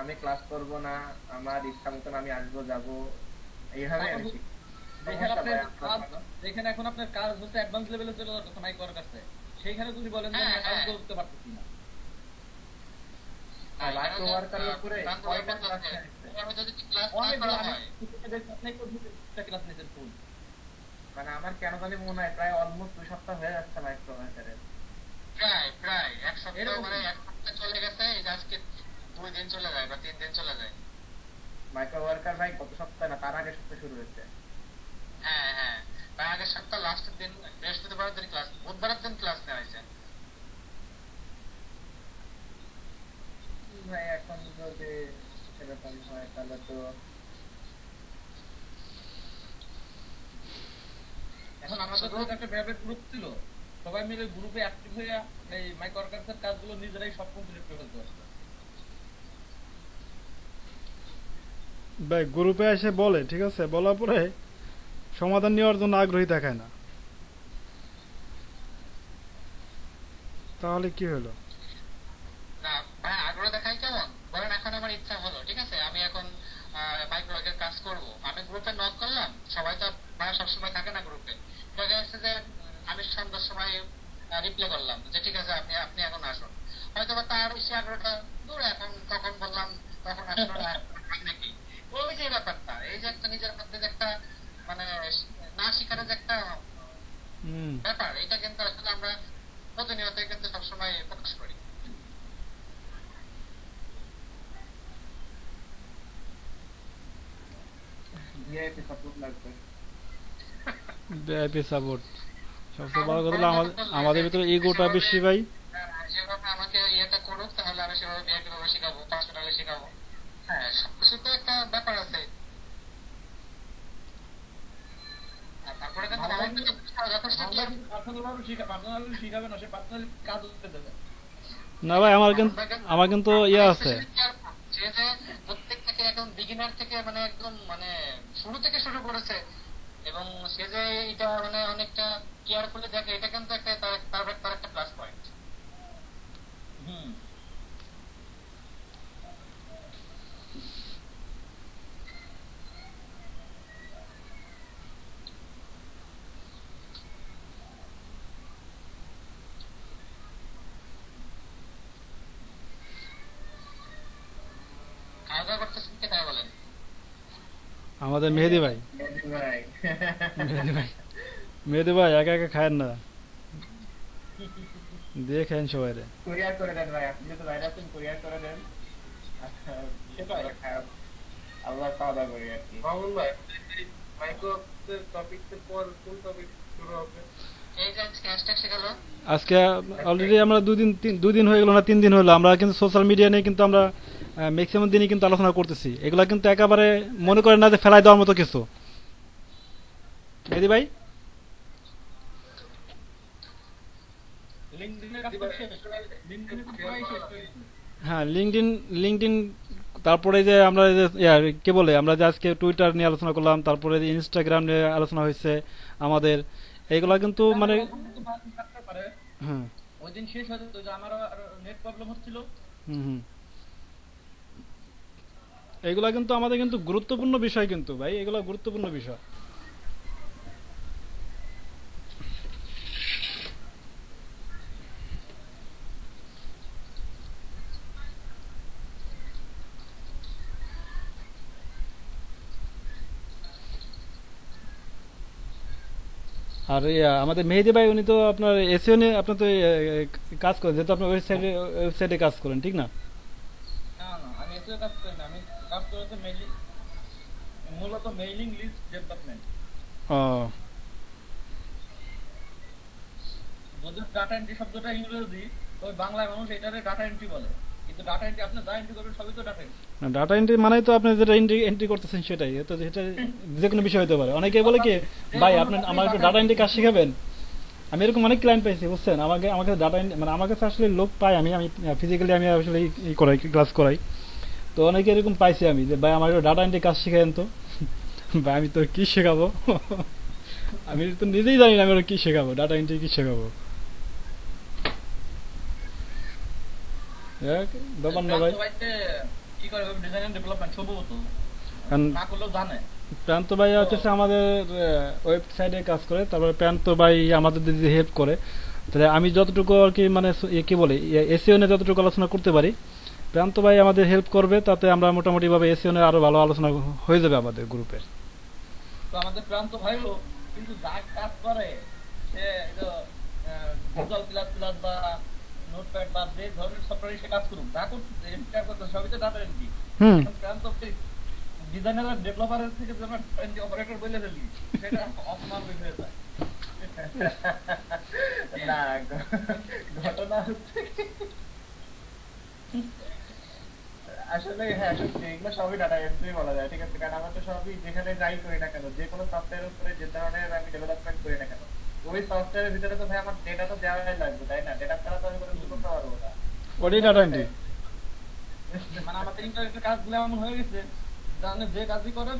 আমি ক্লাস করব না, আমার ইচ্ছা মতন আমি আসবো যাবো, এইভাবে আমি শিখি। যেখানে সমস্যা আপনার ভাই আপনার কাজ, কোনো? যেখানে এখন আপনার কাজ হচ্ছে অ্যাডভান্স লেভেলে চলে যাওয়ার কথা মাইক করার কাছে, সেইখানে যদি বলেন যে হ্যাঁ, না কাজ হ্যাঁ। করতে পারতেছি না, আর মাইক্রো ওয়ার্কারের উপরে কয়টা ক্লাস নিচ্ছে? আমি যদি ক্লাস না অনেকগুলো। করা আমি হয় আপনি একটা ক্লাস নিয়েছেন ফুল। মানে আমার কেন জানি মনে হয় প্রায় অলমোস্ট 2 সপ্তাহ হয়ে যাচ্ছে মাইক্রো ওয়ার্কারের। প্রায় প্রায় এক সপ্তাহ, এরকম মানে এক সপ্তাহ চলে গেছে, এই যে আজকে 2 দিন চলে যায় বা 3 দিন চলে যায়। মাইক্রো ওয়ার্কার ভাই গত সপ্তাহে না তার আগের সপ্তাহে শুরু হয়েছে। হ্যাঁ হ্যাঁ, তার আগের সপ্তাহ লাস্টের দিন বৃহস্পতিবারের দিন ক্লাস, বুধবারের দিন ক্লাস নেওয়া হয়েছে। ভাই এখন যদি সেরকম হয় তাহলে তো এখন আমাদের তো একটা প্রাইভেট গ্রুপ ছিল, সবাই মিলে গ্রুপে অ্যাক্টিভ হয়ে এই মাইক ওয়ার্কার্সের কাজগুলো নিজেরাই সব কমপ্লিট করে ফেলতে পারছে। ভাই গ্রুপে এসে বলে, ঠিক আছে, বলার পরে সমাধান নেওয়ার জন্য আগ্রহী দেখায় না, তাহলে কি হলো? না ভাই, আগ্রহ দেখাই কেমন বলেন, এখন আমার ইচ্ছা হলো, ঠিক আছে আমি এখন মাইক্রোওয়ার্কের কাজ করব, আমি গ্রুপে নক করলাম, সবাই তো ভাই সবসময় থাকে না গ্রুপে, দেখা যাচ্ছে যে আমি সন্ধ্যার সময় রিপ্লাই করলাম যে ঠিক আছে আপনি আপনি এখন আসুন, হয়তো বা তার বেশি আগ্রহটা দূর, এখন তখন বললাম তখন আসলো না, হয় নাকি, ওই যে ব্যাপারটা, এই যে একটা নিজের মধ্যে যে একটা মানে না শিখার যে একটা হুম ব্যাপার, এটা কিন্তু আসলে আমরা প্রতিনিয়ত কিন্তু সবসময় প্রকাশ করি। ভিআইপি সাপোর্ট লাগবে। ভিআইপি সাপোর্ট, সবচেয়ে বড় কথা হলো আমাদের ভিতরে ইগোটা বেশি ভাই। যেভাবে আমাকে ইয়েটা করুক, তাহলে আমি সেভাবে ভিআইপি ভাবে শিখাবো, পার্সোনালি শিখাবো। হ্যাঁ, সবকিছু তো একটা ব্যাপার আছে। আর তারপরে কিন্তু ভালো আমার কিন্তু যথেষ্ট ভালো clear- কিন্তু পার্সোনালি শিখাবে না, সে পার্সোনালি কাজ করতে দেবে। না ভাই, আমার কিন্তু আমরা কিন্তু- আমার কিন্তু ইয়ে আমরা আছে, especially careful, যে যে প্রত্যেক থেকে একদম বিগিনার থেকে মানে একদম মানে শুরু থেকে শুরু করেছে, এবং সে যে এটা মানে অনেকটা কেয়ারফুলি দেখে, এটা কিন্তু একটা তার একটা প্লাস পয়েন্ট। হুম। খাওয়া দাওয়া করতেছেন কে তাই বলেন? আমাদের মেহেদি ভাই। মেহেদী ভাই মেহেদি ভাই, মেহেদি ভাই একা একা খায়েন না, দিয়ে খায়েন সবাই রে। কুরিয়ার করে দেন ভাই, আপনি যেহেতু বাইরে আছেন কুরিয়ার করে দেন। আচ্ছা, সেটাই। আল্লাহ খাওয়া দাওয়া করি আর কি। মামুন ভাই, মাইক্রো টপিকের পর কোন টপিক শুরু হবে? এই যে আজকে হ্যাশট্যাগ শেখালো, আজকে অলরেডি আমরা দুদিন হয়ে গেল না 3 দিন হলো, আমরা কিন্তু সোশ্যাল মিডিয়া নিয়ে কিন্তু আমরা ম্যাক্সিমাম দিনই কিন্তু আলোচনা করতেছি, এগুলা কিন্তু একেবারে মনে করেন না যে ফেলাই দেওয়ার মতো কিছু। মেহেদি ভাই, লিঙ্কডইনের কাজ করছে, লিঙ্কডইনে তো সবাই শেষ হয়ে গেছে। হ্যাঁ লিঙ্কডইন, তারপরে যে আমরা যে কি বলে আমরা যে আজকে টুইটার নিয়ে আলোচনা করলাম, তারপরে ইনস্টাগ্রাম নিয়ে আলোচনা হয়েছে আমাদের, এইগুলা কিন্তু মানে এখন কিন্তু বাদ থাকতে পারে। হ্যাঁ ওই দিন শেষ হয়ে যেত, যে আমারও নেট প্রবলেম হচ্ছিল। হুম হুম এগুলা কিন্তু আমাদের কিন্তু গুরুত্বপূর্ণ বিষয় কিন্তু ভাই, এগুলা গুরুত্বপূর্ণ বিষয়। আর আমাদের মেহেদি ভাই উনি তো আপনার এসিও নিয়ে আপনার তো কাজ করেন, যেহেতু আপনার ওয়েবসাইটে কাজ করেন ঠিক না? না না, আমি এসে কাজ করি না, আমি কাজ করেছি মেইলিং, মূলত মেইলিং লিস্ট ডেভেলপমেন্ট। ও যদি ডাটা এন্ট্রি শব্দটা ইংরেজি, তো বাংলায় মানুষ এটারে ডাটা এন্ট্রি বলে, কিন্তু ডাটা এন্ট্রি আপনি যা এন্ট্রি করবেন সবই তো ডাটা এন্ট্রি। ডাটা এন্ট্রি মানে তো আপনি যেটা এন্ট্রি করতেছেন সেটাই তো, এটা যে কোনো বিষয় হতে পারে। অনেকে বলে কি ভাই আপনি আমার একটু ডাটা এন্ট্রি কাজ শিখাবেন। আমি এরকম অনেক ক্লায়েন্ট পাইছি বুঝছেন, আমাকে আমাকে ডাটা মানে আমার কাছে আসলে লোক পাই, আমি আমি ফিজিক্যালি আমি আসলে ই করাই, ক্লাস করাই। তো অনেকে এরকম পাইছি আমি যে ভাই আমার একটু ডাটা এন্ট্রি কাজ শিখাইন তো। ভাই আমি তো কি শেখাবো, আমি তো নিজেই জানি না আমি ওরা কি শেখাবো, ডাটা এন্ট্রি কি শেখাবো। ব্যাপার না ভাই। কি করে ডিজাইন এন্ড ডেভেলপমেন্ট সম্ভবত কারণ না করলেও জানে। প্রান্ত ভাই হচ্ছে আমাদের ওয়েবসাইটে কাজ করে, তারপরে প্রান্ত ভাই আমাদের যদি হেল্প করে, তাহলে আমি যতটুকু আর কি মানে কি বলে এসিও নিয়ে যতটুকু আলোচনা করতে পারি প্রান্ত ভাই আমাদের হেল্প করবে, তাতে আমরা মোটামুটি ভাবে এসিও নিয়ে আরো ভালো আলোচনা হয়ে যাবে আমাদের গ্রুপে। তো আমাদের প্রান্ত ভাইও কিন্তু যা কাজ করে, সে গুগল প্লাস প্লাস বা নোটপ্যাড বা যে ধরনের সফটওয়্যারে সে কাজ করুক, যা করতেছে এন্টার করতে সবই তো ডাটা এন্ট্রি। হুম প্রান্ত ডিজাইনার আর ডেভেলপারের থেকে যে আমরা অপারেটর বলে ফেলি, সেটা অপমান হয়ে যায়। না, ঘটনা হচ্ছে আসলে হ্যাঁ সত্যি এগুলো সবই ডাটা এন্ট্রি বলা যায়, ঠিক আছে? কারণ আমরা তো সবই যেখানে যাই করি না কেন, যে কোনো সফটওয়্যারের উপরে যে ধরনের আমি ডেভেলপমেন্ট করি না কেন, ওই সফটওয়্যারের ভিতরে তো ভাই আমার ডেটা তো দেওয়াই লাগবে, তাই না? ডেটা ছাড়া তো আমি কোনো কিছু করতে পারবো না। ওটাই ডাটা এন্ট্রি। মানে আমাদের ইন্টারনেটের কাজগুলো এমন হয়ে গেছে, জানে যে কাজই করেন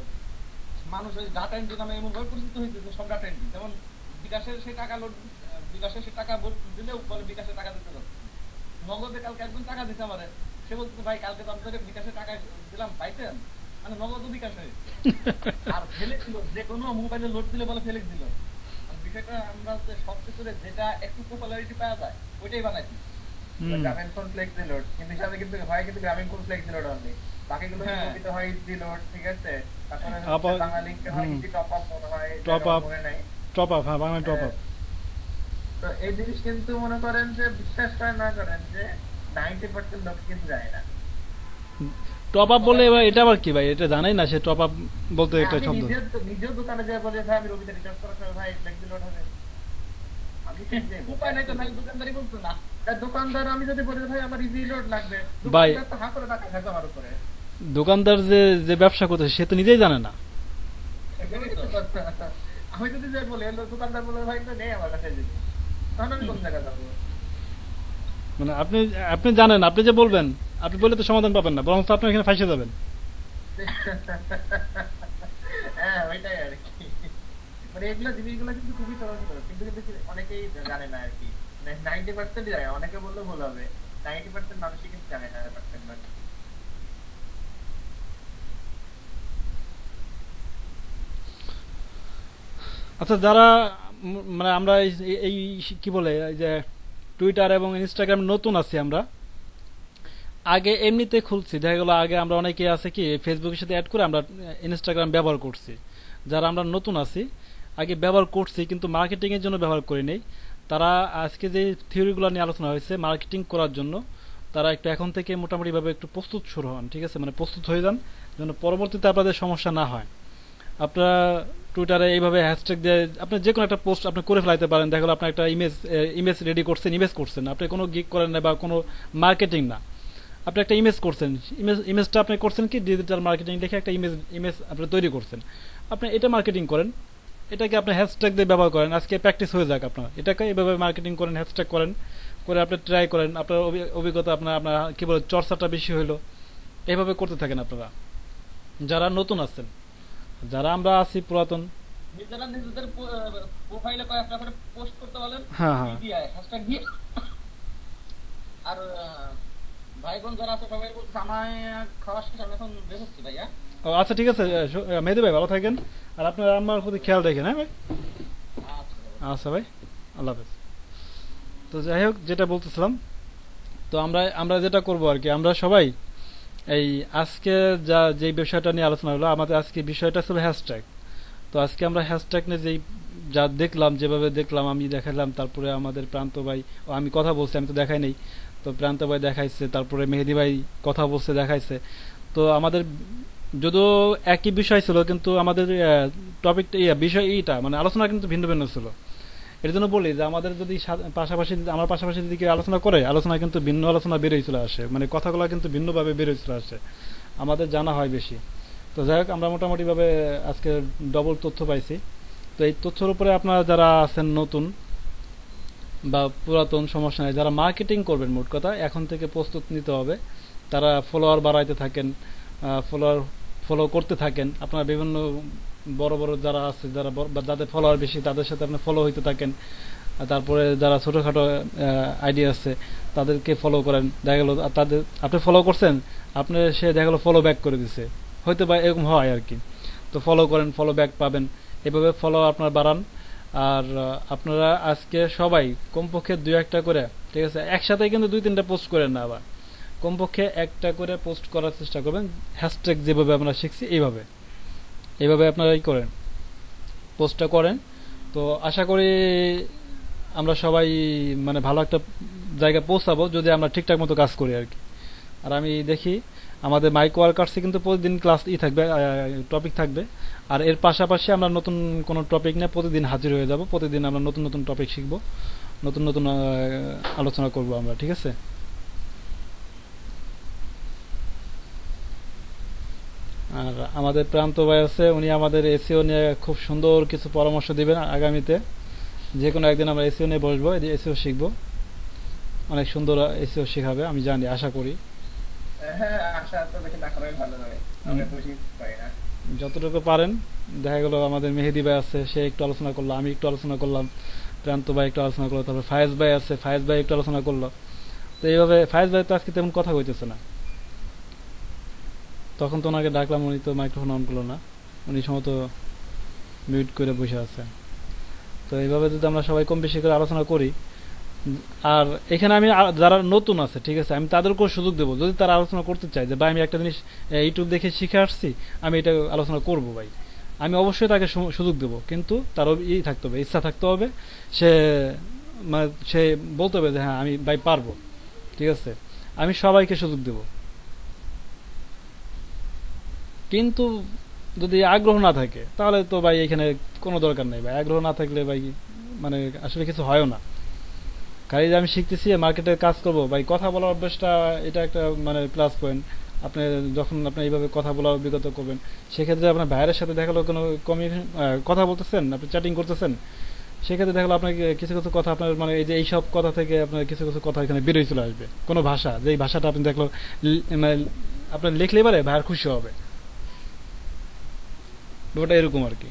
মানুষ ওই ডাটা এন্ট্রি নামে এমন ভাবে পরিচিত হয়েছে যে সব ডাটা এন্ট্রি। যেমন বিকাশের সে টাকা লোড, বিকাশের সে টাকা দিলেও বলে বিকাশে টাকা দিতে যাচ্ছে। নগদে কালকে একজন টাকা দিতে পারে, সে বলছে ভাই কালকে তো আপনাদের বিকাশে টাকা দিলাম পাইতেন, মানে নগদ বিকাশ হয়ে আর ফেলেক্স দিল, যে কোনো মোবাইলে লোড দিলে বলে ফেলেক্স দিল। বিষয়টা আমরা হচ্ছে সবকিছুরে যেটা একটু পপুলারিটি পাওয়া যায় ওইটাই বানাইছি। গ্রামীণ ফোন ফ্লেক্সি লোড কিন্তু হিসাবে কিন্তু হয়, কিন্তু গ্রামীণ ফোন ফ্লেক্সি লোড অনলি, বাকিগুলো প্রকৃত হয় ইজি লোড, ঠিক আছে? তারপরে বাংলালিংকে হয় ইজি টপ আপ মনে হয়, টপ আপ, মনে নাই টপ আপ, হ্যাঁ বাংলা টপ আপ। তো এই জিনিস কিন্তু মনে করেন যে বিশ্বাস করেন না করেন যে 90% লোক কিন্তু জানে না। টপ আপ বলে এবার এটা আবার কি ভাই, এটা জানাই না সে টপ আপ বলতে একটা আমি শব্দ। নিজের দোকানে যাই বলে ভাই আমি রবিতে রিচার্জ করার সময় ভাই ফ্লেক্সি লোড হবে, আমি ঠিক যে উপায় নাই তো ভাই, দোকানদারি বলতো না। দোকানদার আমি যদি বলি ভাই আমার ইজি লোড লাগবে, ভাই দোকানদার তো হাঁ করে টাকা থাকবে আমার উপরে। দোকানদার যে যে ব্যবসা করতেছে সে তো নিজেই জানে না। আমি যদি যে বলি দোকানদার বলে ভাই তো নেই আমার কাছে যদি, তখন আমি কোন জায়গায় যাবো? মানে আপনি আপনি জানেন, আপনি যে বলবেন, আপনি বললে তো সমাধান পাবেন না, বরং আপনি এখানে ফাঁসে যাবেন। হ্যাঁ ওইটাই আর কি, মানে এগুলো জিনিসগুলো কিন্তু খুবই সহজ, কিন্তু কিন্তু অনেকেই জানে না আর কি। 90% জানে, অনেকে বললে ভুল হবে, 90% মানুষই কিন্তু জানে না ব্যাপারটা। আচ্ছা যারা মানে আমরা এই কি বলে এই যে টুইটার এবং ইনস্টাগ্রাম নতুন আছি আমরা, আগে এমনিতে খুলছি, দেখা গেল আগে আমরা অনেকে আছে কি ফেসবুকের সাথে অ্যাড করে আমরা ইনস্টাগ্রাম ব্যবহার করছি। যারা আমরা নতুন আছি আগে ব্যবহার করছি কিন্তু মার্কেটিং এর জন্য ব্যবহার করি নাই, তারা আজকে যে থিওরিগুলো নিয়ে আলোচনা হয়েছে মার্কেটিং করার জন্য, তারা একটু এখন থেকে মোটামুটি ভাবে একটু প্রস্তুত শুরু হন, ঠিক আছে? মানে প্রস্তুত হয়ে যান যেন পরবর্তীতে আপনাদের সমস্যা না হয়। আপনারা টুইটারে এইভাবে হ্যাশট্যাগ দিয়ে আপনি যে কোনো একটা পোস্ট আপনি করে ফেলাইতে পারেন। দেখা গেল আপনি একটা ইমেজ রেডি করছেন, ইমেজ করছেন, আপনি কোনো গিগ করেন না বা কোনো মার্কেটিং না, আপনি একটা ইমেজ করছেন, ইমেজটা আপনি করছেন কি ডিজিটাল মার্কেটিং লিখে একটা ইমেজ আপনি তৈরি করছেন, আপনি এটা মার্কেটিং করেন, এটাকে আপনি হ্যাশট্যাগ দিয়ে ব্যবহার করেন, আজকে প্র্যাকটিস হয়ে যাক আপনার, এটাকে এইভাবে মার্কেটিং করেন, হ্যাশট্যাগ করেন, করে আপনি ট্রাই করেন, আপনার অভিজ্ঞতা আপনার আপনার কি বলে চর্চাটা বেশি হইলো, এইভাবে করতে থাকেন আপনারা যারা নতুন আছেন। যারা আমরা আছি পুরাতন, নিজেরা নিজেদের প্রোফাইলে কয়েকটা করে পোস্ট করতে বলেন, হ্যাঁ হ্যাঁ হ্যাশট্যাগ দিয়ে। আর ভাই বোন যারা আছে সবাই বলছে আমায় খাওয়া শেষ, আমি এখন বের হচ্ছি ভাইয়া। ও আচ্ছা ঠিক আছে, মেহেদি ভাই ভালো থাকেন, আর আপনার আম্মার প্রতি খেয়াল রাখেন, হ্যাঁ ভাই। আচ্ছা ভাই। আচ্ছা ভাই, আল্লাহ হাফেজ। তো যাই হোক, যেটা বলতেছিলাম, তো আমরা আমরা যেটা করব আর কি, আমরা সবাই এই আজকে যে বিষয়টা নিয়ে আলোচনা হলো, আমাদের আজকে বিষয়টা ছিল হ্যাশট্যাগ। তো আজকে আমরা হ্যাশট্যাগ নিয়ে যেই যা দেখলাম, যেভাবে দেখলাম, আমি দেখালাম, তারপরে আমাদের প্রান্ত ভাই, ও আমি কথা বলছি, আমি তো দেখাই নেই, তো প্রান্ত ভাই দেখাইছে, তারপরে মেহেদি ভাই কথা বলছে, দেখাইছে। তো আমাদের যদিও একই বিষয় ছিল, কিন্তু আমাদের টপিকটা বিষয় এইটা মানে আলোচনা কিন্তু ভিন্ন ভিন্ন ছিল। এর জন্য বলি যে আমাদের যদি পাশাপাশি, আমার পাশাপাশি যদি কেউ আলোচনা করে, আলোচনা কিন্তু ভিন্ন আলোচনা বেরোয় চলে আসে, মানে কথাগুলো কিন্তু ভিন্নভাবে বেরোয় চলে আসে, আমাদের জানা হয় বেশি। তো যাই হোক, আমরা মোটামুটি ভাবে আজকে ডবল তথ্য পাইছি। তো এই তথ্যের উপরে আপনারা যারা আছেন নতুন বা পুরাতন, সমস্যা নেই, যারা মার্কেটিং করবেন, মোট কথা এখন থেকে প্রস্তুত নিতে হবে। তারা ফলোয়ার বাড়াইতে থাকেন, ফলো করতে থাকেন, আপনারা বিভিন্ন বড় বড় যারা আছে, যাদের ফলোয়ার বেশি, তাদের সাথে আপনি ফলো হইতে থাকেন। আর তারপরে যারা ছোটখাটো আইডিয়া আছে, তাদেরকে ফলো করেন। দেখা গেল তাদের আপনি ফলো করছেন, আপনি সে দেখা গেল ফলো ব্যাক করে দিছে, হয়তো বা এরকম হয় আর কি। তো ফলো করেন, ফলো ব্যাক পাবেন, এভাবে ফলো আপনার বাড়ান। আর আপনারা আজকে সবাই কমপক্ষে 2-1টা করে, ঠিক আছে, একসাথে কিন্তু 2-3টা পোস্ট করেন না, আবার কমপক্ষে একটা করে পোস্ট করার চেষ্টা করবেন। হ্যাশট্যাগ যেভাবে আমরা শিখছি এইভাবে এইভাবে আপনারা করেন, পোস্টটা করেন। তো আশা করি আমরা সবাই মানে ভালো একটা জায়গায় পৌঁছাবো, যদি আমরা ঠিকঠাক মতো কাজ করি আর কি। আর আমি দেখি আমাদের মাইক ওয়ার্কার্সে কিন্তু প্রতিদিন ক্লাস থাকবে, টপিক থাকবে। আর এর পাশাপাশি আমরা নতুন কোনো টপিক নিয়ে প্রতিদিন হাজির হয়ে যাব, প্রতিদিন আমরা নতুন নতুন টপিক শিখবো, নতুন নতুন আলোচনা করব আমরা, ঠিক আছে। আর আমাদের প্রান্ত ভাই আছে, উনি আমাদের এসিও নিয়ে খুব সুন্দর কিছু পরামর্শ দিবেন আগামীতে। যে কোনো একদিন আমরা এসিও নিয়ে বসবো, এসিও শিখবো, অনেক সুন্দর এসিও শেখাবে আমি জানি, আশা করি। হ্যাঁ, আশা তো বেশি না করাই ভালো হয়, আমরা তো বেশি পারি না। যতটুকু পারেন। দেখা গেল আমাদের মেহেদি ভাই আছে, সে একটু আলোচনা করলো, আমি একটু আলোচনা করলাম, প্রান্ত ভাই একটু আলোচনা করলো, তারপর ফায়েজ ভাই আছে, ফায়েজ ভাই একটু আলোচনা করলো। তো এইভাবে ফায়েজ ভাই তো আজকে তেমন কথা হইতেছে না, তখন তো ওনাকে ডাকলাম, উনি তো মাইক্রোফোন অন করলো না, উনি সম্ভবত মিউট করে বসে আছে। তো এইভাবে যদি আমরা সবাই কম বেশি করে আলোচনা করি, আর এখানে আমি যারা নতুন আছে, ঠিক আছে, আমি তাদেরকেও সুযোগ দেবো, যদি তারা আলোচনা করতে চায় যে ভাই আমি একটা জিনিস ইউটিউব দেখে শিখে আসছি, আমি এটা আলোচনা করব, ভাই আমি অবশ্যই তাকে সুযোগ দেবো, কিন্তু তার থাকতে হবে, ইচ্ছা থাকতে হবে, সে মানে সে বলতে হবে যে হ্যাঁ আমি ভাই পারবো, ঠিক আছে, আমি সবাইকে সুযোগ দেব। কিন্তু যদি আগ্রহ না থাকে, তাহলে তো ভাই এখানে কোনো দরকার নেই ভাই, আগ্রহ না থাকলে ভাই মানে আসলে কিছু হয়ও না। খালি যে আমি শিখতেছি, মার্কেটে কাজ করবো, ভাই কথা বলার অভ্যাসটা, এটা একটা মানে প্লাস পয়েন্ট। আপনি যখন আপনি এইভাবে কথা বলার অভিজ্ঞতা করবেন, সেক্ষেত্রে আপনার ভাইয়ের সাথে দেখালো কোনো কমিউনিকেশন, কথা বলতেছেন, আপনি চ্যাটিং করতেছেন, সেক্ষেত্রে দেখালো আপনাকে কিছু কিছু কথা আপনার মানে এই যে এইসব কথা থেকে আপনার কিছু কিছু কথা এখানে বেরোয় চলে আসবে, কোনো ভাষা, যেই ভাষাটা আপনি দেখলো মানে আপনার লিখলে পারে ভাইয়ের খুশি হবে, ব্যাপারটা এরকম আর কি।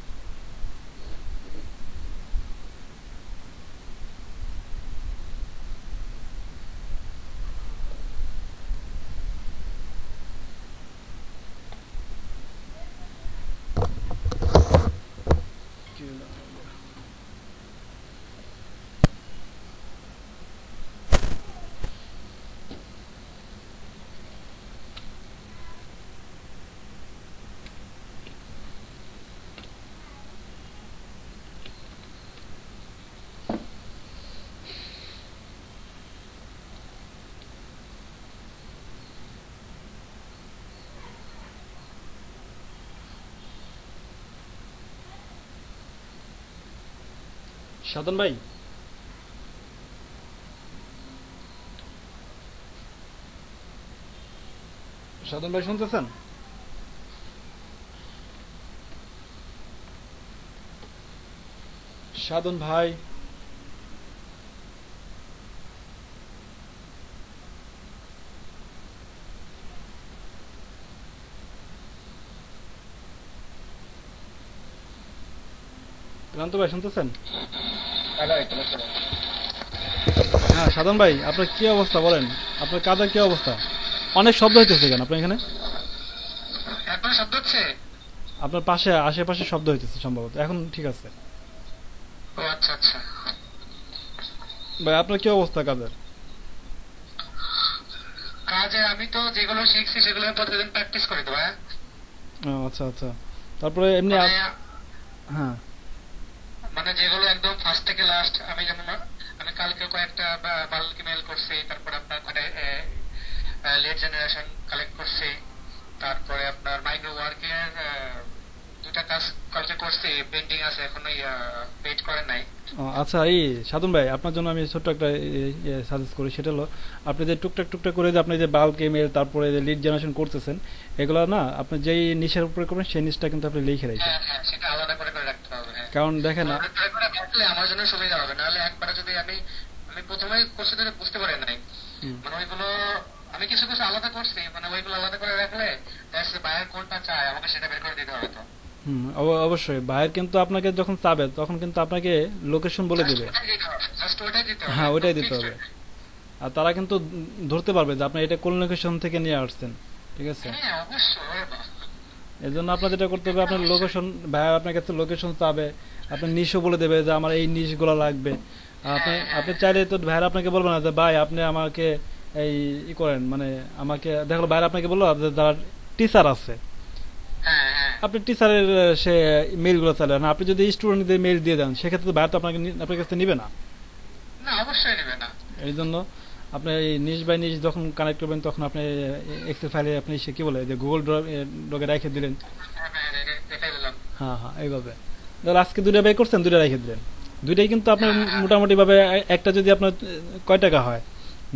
সাধন ভাই, সাধন ভাই শুনতেছেন? সাধন ভাই, ক্রান্ত ভাই শুনতেছেন? হ্যাঁ সাধন ভাই, আপনার কি অবস্থা বলেন, আপনার কাজের কি অবস্থা? অনেক শব্দ হইতেছে কেন আপনার এখানে? এখন শব্দ হচ্ছে? আপনার পাশে আশেপাশে শব্দ হইতেছে সম্ভবত, এখন ঠিক আছে। ও আচ্ছা আচ্ছা। ভাই আপনার কি অবস্থা কাজের? কাজে আমি তো যেগুলো শিখছি সেগুলো আমি প্রতিদিন প্র্যাকটিস করি তো ভাই। ও আচ্ছা আচ্ছা। তারপরে এমনি হ্যাঁ মানে যেগুলো একদম ফার্স্ট থেকে লাস্ট, আমি যেমন আমি কালকে কয়েকটা বাল্ক মেল করছি, তারপরে আপনার লিড জেনারেশন কালেক্ট করছি, তারপরে আপনার মাইক্রো ওয়ার্কের দুটা কাজ কালকে করছি, পেন্ডিং আছে এখনো পেড করে নাই। আচ্ছা, এই সাধন ভাই আপনার জন্য আমি ছোট্ট একটা সাজেস্ট করি, সেটা হলো আপনি যে টুকটাক করে যে আপনি যে বাল্ক ইমেল তারপরে যে লিড জেনারেশন করতেছেন, এগুলো না আপনি যেই নিশের উপরে করবেন সেই নিশটা কিন্তু আপনি লিখে রাখবেন। হ্যাঁ সেটা আলাদা করে করে রাখতে হবে। হ্যাঁ, কারণ দেখেন না, আলাদা করে করে রাখলে আমার জন্য সুবিধা হবে, নাহলে একবারে যদি আমি প্রথমেই কোর্সে ধরে বুঝতে পারি নাই, মানে ওইগুলো আমি কিছু কিছু আলাদা করছি, মানে ওইগুলো আলাদা করে রাখলে বাইরের কোনটা চায় আমাকে সেটা বের করে দিতে হবে। তো অবশ্যই বাইরে কিন্তু আপনাকে যখন চাবে তখন কিন্তু আপনাকে লোকেশন বলে দেবে। হ্যাঁ ওইটাই দিতে হবে, আর তারা কিন্তু ধরতে পারবে যে আপনি এটা কোন লোকেশন থেকে নিয়ে আসছেন, ঠিক আছে? এই জন্য আপনার যেটা করতে হবে, আপনার লোকেশন ভাই আপনার কাছে লোকেশন চাবে, আপনার নিশও বলে দেবে যে আমার এই নিশগুলো লাগবে। আপনি চাইলে তো ভাইরা আপনাকে বলবে না যে ভাই আপনি আমাকে এই করেন, মানে আমাকে দেখলো ভাইরা আপনাকে বললো যারা টিচার আছে, আপনি টিচারের সে মেইলগুলো চালান, আপনি যদি স্টুডেন্টদের মেইল দিয়ে দেন সেক্ষেত্রে ভাইরা তো আপনার কাছে নিবে না। অবশ্যই নিবে না। এই জন্য আপনি এই নিশ বাই নিশ যখন কানেক্ট করবেন তখন আপনি এক্সেল ফাইলে আপনি সে কি বলে যে গুগল ড্রগে রেখে দিলেন। হ্যাঁ এইভাবে ধর আজকে 2টা বাই করছেন, 2টা রেখে দিলেন, 2টাই কিন্তু আপনার মোটামুটি ভাবে একটা যদি আপনার কয় টাকা হয়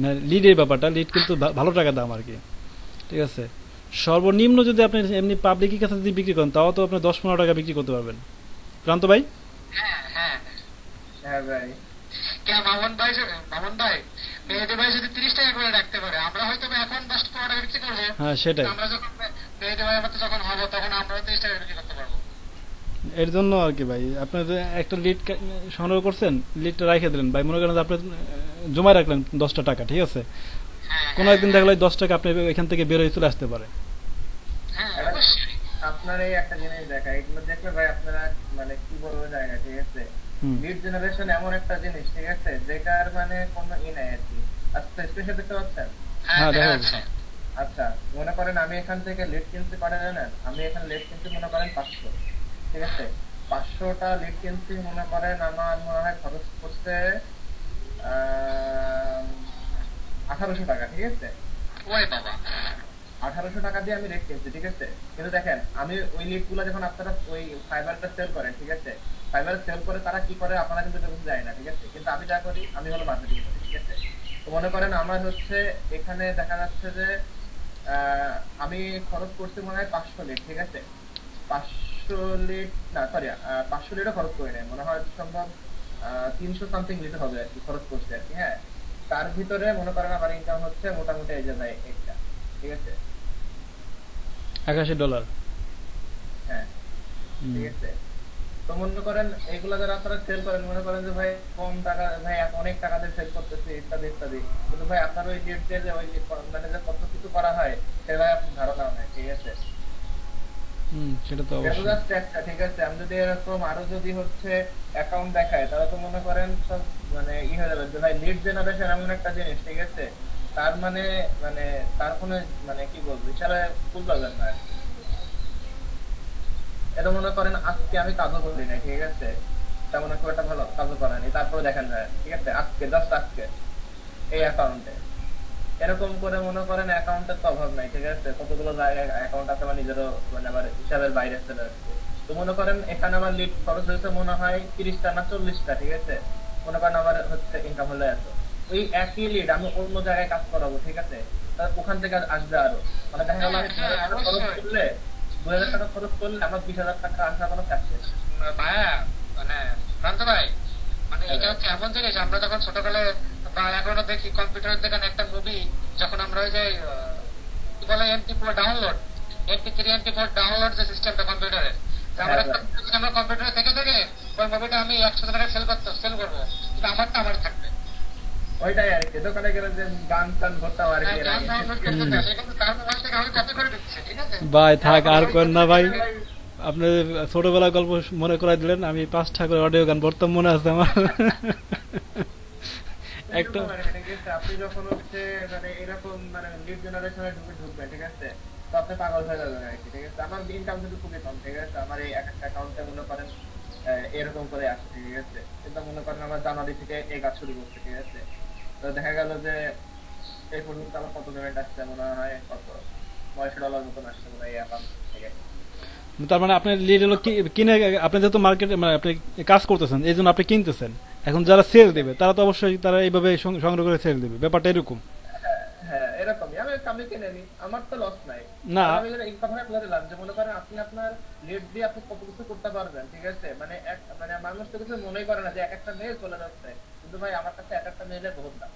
না লিডের ব্যাপারটা, লিড কিন্তু ভালো টাকা দাম আর কি, ঠিক আছে? সর্বনিম্ন যদি আপনি এমনি পাবলিকের কাছে যদি বিক্রি করেন তাও তো আপনি 10-15 টাকা বিক্রি করতে পারবেন। প্রান্ত ভাই? হ্যাঁ ভাই। মামুন ভাই মেহেদি ভাই যদি 30 টাকা করে রাখতে পারে, আমরা হয়তো এখন 10-15 টাকা বিক্রি করবো। হ্যাঁ সেটাই, আমরা যখন মেহেদি ভাই মতো যখন হবো তখন আমরা 30 টাকা বিক্রি করতে পারবো। এর জন্য আর কি ভাই, আপনার যে একটা লিড সংগ্রহ করছেন, লিডটা রেখে দিলেন ভাই, মনে করেন আপনি জমা রাখলেন 10টা টাকা, ঠিক আছে? কোন একদিন দেখলে 10 টাকা আপনি এখান থেকে বের হয়ে চলে আসতে পারে। আপনার এই একটা জিনিস দেখা, এগুলো দেখলে ভাই আপনারা মানে কি বলবো যায় না, ঠিক আছে? লিড জেনারেশন এমন একটা জিনিস, ঠিক আছে, যেটার মানে কোনো নাই আর কি। আচ্ছা স্পেশাল দেখতে পাচ্ছেন? হ্যাঁ দেখা যাচ্ছে। আচ্ছা মনে করেন আমি এখান থেকে লিড কিনতে পারে জানেন, আমি এখানে লিড কিনতে মনে করেন 500, ঠিক আছে? 500টা লিড কিনতে মনে করেন আমার মনে হয় খরচ করছে 1800 টাকা, ঠিক আছে? 1800 টাকা দিয়ে আমি লিড কিনছি, ঠিক আছে? কিন্তু দেখেন আমি ওই লিড গুলো যখন আপনারা ওই ফাইবারটা সেল করেন, ঠিক আছে, ফাইবার সেল করে তারা কি করে আপনারা কিন্তু বুঝতে যায় না, ঠিক আছে? কিন্তু আমি যা করি আমি হলো মার্কেটিং করি, ঠিক আছে? তো মনে করেন আমার হচ্ছে এখানে দেখা যাচ্ছে যে আমি খরচ করছি মনে হয় 500 লিড, ঠিক আছে? 500 লিড না সরি 500 লিডও খরচ করি নাই, মনে হয় সম্ভব 300 সামথিং লিড হবে আর কি খরচ করছি আর কি। হ্যাঁ, তার ভিতরে মনে করেন আমার ইনকাম হচ্ছে মোটামুটি এই যে ভাই একটা, ঠিক আছে, $81। হ্যাঁ ঠিক আছে। তো মনে করেন এইগুলা যারা আপনারা সেল করেন, মনে করেন যে ভাই কম টাকা, ভাই অনেক টাকা দিয়ে সেল করতেছে ইত্যাদি ইত্যাদি, কিন্তু ভাই আপনার ওই লিড দিয়ে যে ওই মানে যে কত কিছু করা হয় সেটা আপনার ধারণা নেই, ঠিক আছে? সেটা তো অবশ্যই ঠিক আছে। আমি যদি এরকম আরো যদি হচ্ছে অ্যাকাউন্ট দেখায় তাহলে তো মনে করেন সব মানে হয়ে যাবে যে ভাই লিড জেনারেশন এমন একটা জিনিস, ঠিক আছে, তার মানে তার কোনো মানে কি বলবো হিসাবে ভুল পাবেন না। এটা মনে করেন আজকে আমি কাজও করি না, ঠিক আছে, তেমন খুব একটা ভালো কাজও করা নেই, তারপরে দেখেন যায়, ঠিক আছে, আজকে জাস্ট আজকে এই অ্যাকাউন্টে এরকম করে মনে করেন অ্যাকাউন্টের তো অভাব নাই, ঠিক আছে, কতগুলো অ্যাকাউন্ট আছে আমার নিজেরও মানে আমার হিসাবের বাইরে চলে আসছে। তো মনে করেন এখানে আমার লিড খরচ হয়েছে মনে হয় 30টা না 40টা, ঠিক আছে, মনে করেন আমার হচ্ছে ইনকাম হলে এত, ওই একই লিড আমি অন্য জায়গায় কাজ করাবো, ঠিক আছে, ওখান থেকে আসবে আরো, মানে দেখা গেল আমি খরচ করলে 2000 টাকা খরচ করলে আমার 20,000 টাকা আসা কোনো ফ্যাক্টর ভাইয়া। মানে প্রান্ত ভাই, মানে এটা হচ্ছে এমন জিনিস, আমরা যখন ছোটবেলায় বা এখনো দেখি কম্পিউটার দেখেন একটা মুভি, যখন আমরা ওই যে কি বলে MP4 download, MP3 MP4 download যে সিস্টেমটা কম্পিউটারে, আমরা কম্পিউটারে থেকে থেকে ওই মুভিটা আমি 100 টাকা সেল করবো, কিন্তু আমারটা আমার থাকবে। ওইটাই আর কি, দোকানে গেলে যে গান টান ভরতাম আর কি এর গান আগে। ডাউনলোড করতে চাই, সে কিন্তু তার মোবাইল থেকে আমি কপি করে দিচ্ছি, ঠিক আছে? ভাই থাক আর করেন না ভাই, আপনি ছোটবেলার গল্প মনে করাই দিলেন। আমি 5টা করে অডিও গান ভরতাম, মনে আছে আমার। একটা এরকম আর কি, ঠিক আছে? আপনি যখন হচ্ছে মানে এরকম মানে লিড জেনারেশনে ঢুকবেন, ঠিক আছে, তো আপনি পাগল হয়ে যাবেন আর কি, ঠিক আছে? আমার ইনকাম কিন্তু খুবই কম, ঠিক আছে? আমার এই এক একটা অ্যাকাউন্টে মনে করেন এরকম করে আসে, ঠিক আছে? কিন্তু মনে করেন আমার জানুয়ারি থেকে এই কাজ শুরু করছে, ঠিক আছে? তো দেখা গেল যে এই পর্যন্ত আমার কত পেমেন্ট আসছে, মনে হয় কত $900 মতন আসছে মনে হয় এই অ্যাকাউন্ট থেকে। তার মানে আপনার লিড হলো কিনে, আপনি যেহেতু মার্কেটে মানে আপনি কাজ করতেছেন এই জন্য আপনি কিনতেছেন। এখন যারা সেল দেবে তারা তো অবশ্যই তারা এইভাবে সংগ্রহ করে সেল দেবে, ব্যাপারটা এরকম। হ্যাঁ এরকমই, আমি কিনে নিই, আমার তো লস নাই। না। আর আমি এই কথাটা বললাম যে মনে করেন আপনি আপনার লিড দিয়ে আপনি কত কিছু করতে পারবেন, ঠিক আছে? মানে মানে মানুষ তো কিছু মনেই করে না যে এক একটা মেল চলে যাচ্ছে, কিন্তু ভাই আমার কাছে এক একটা মেলের বহুত দাম।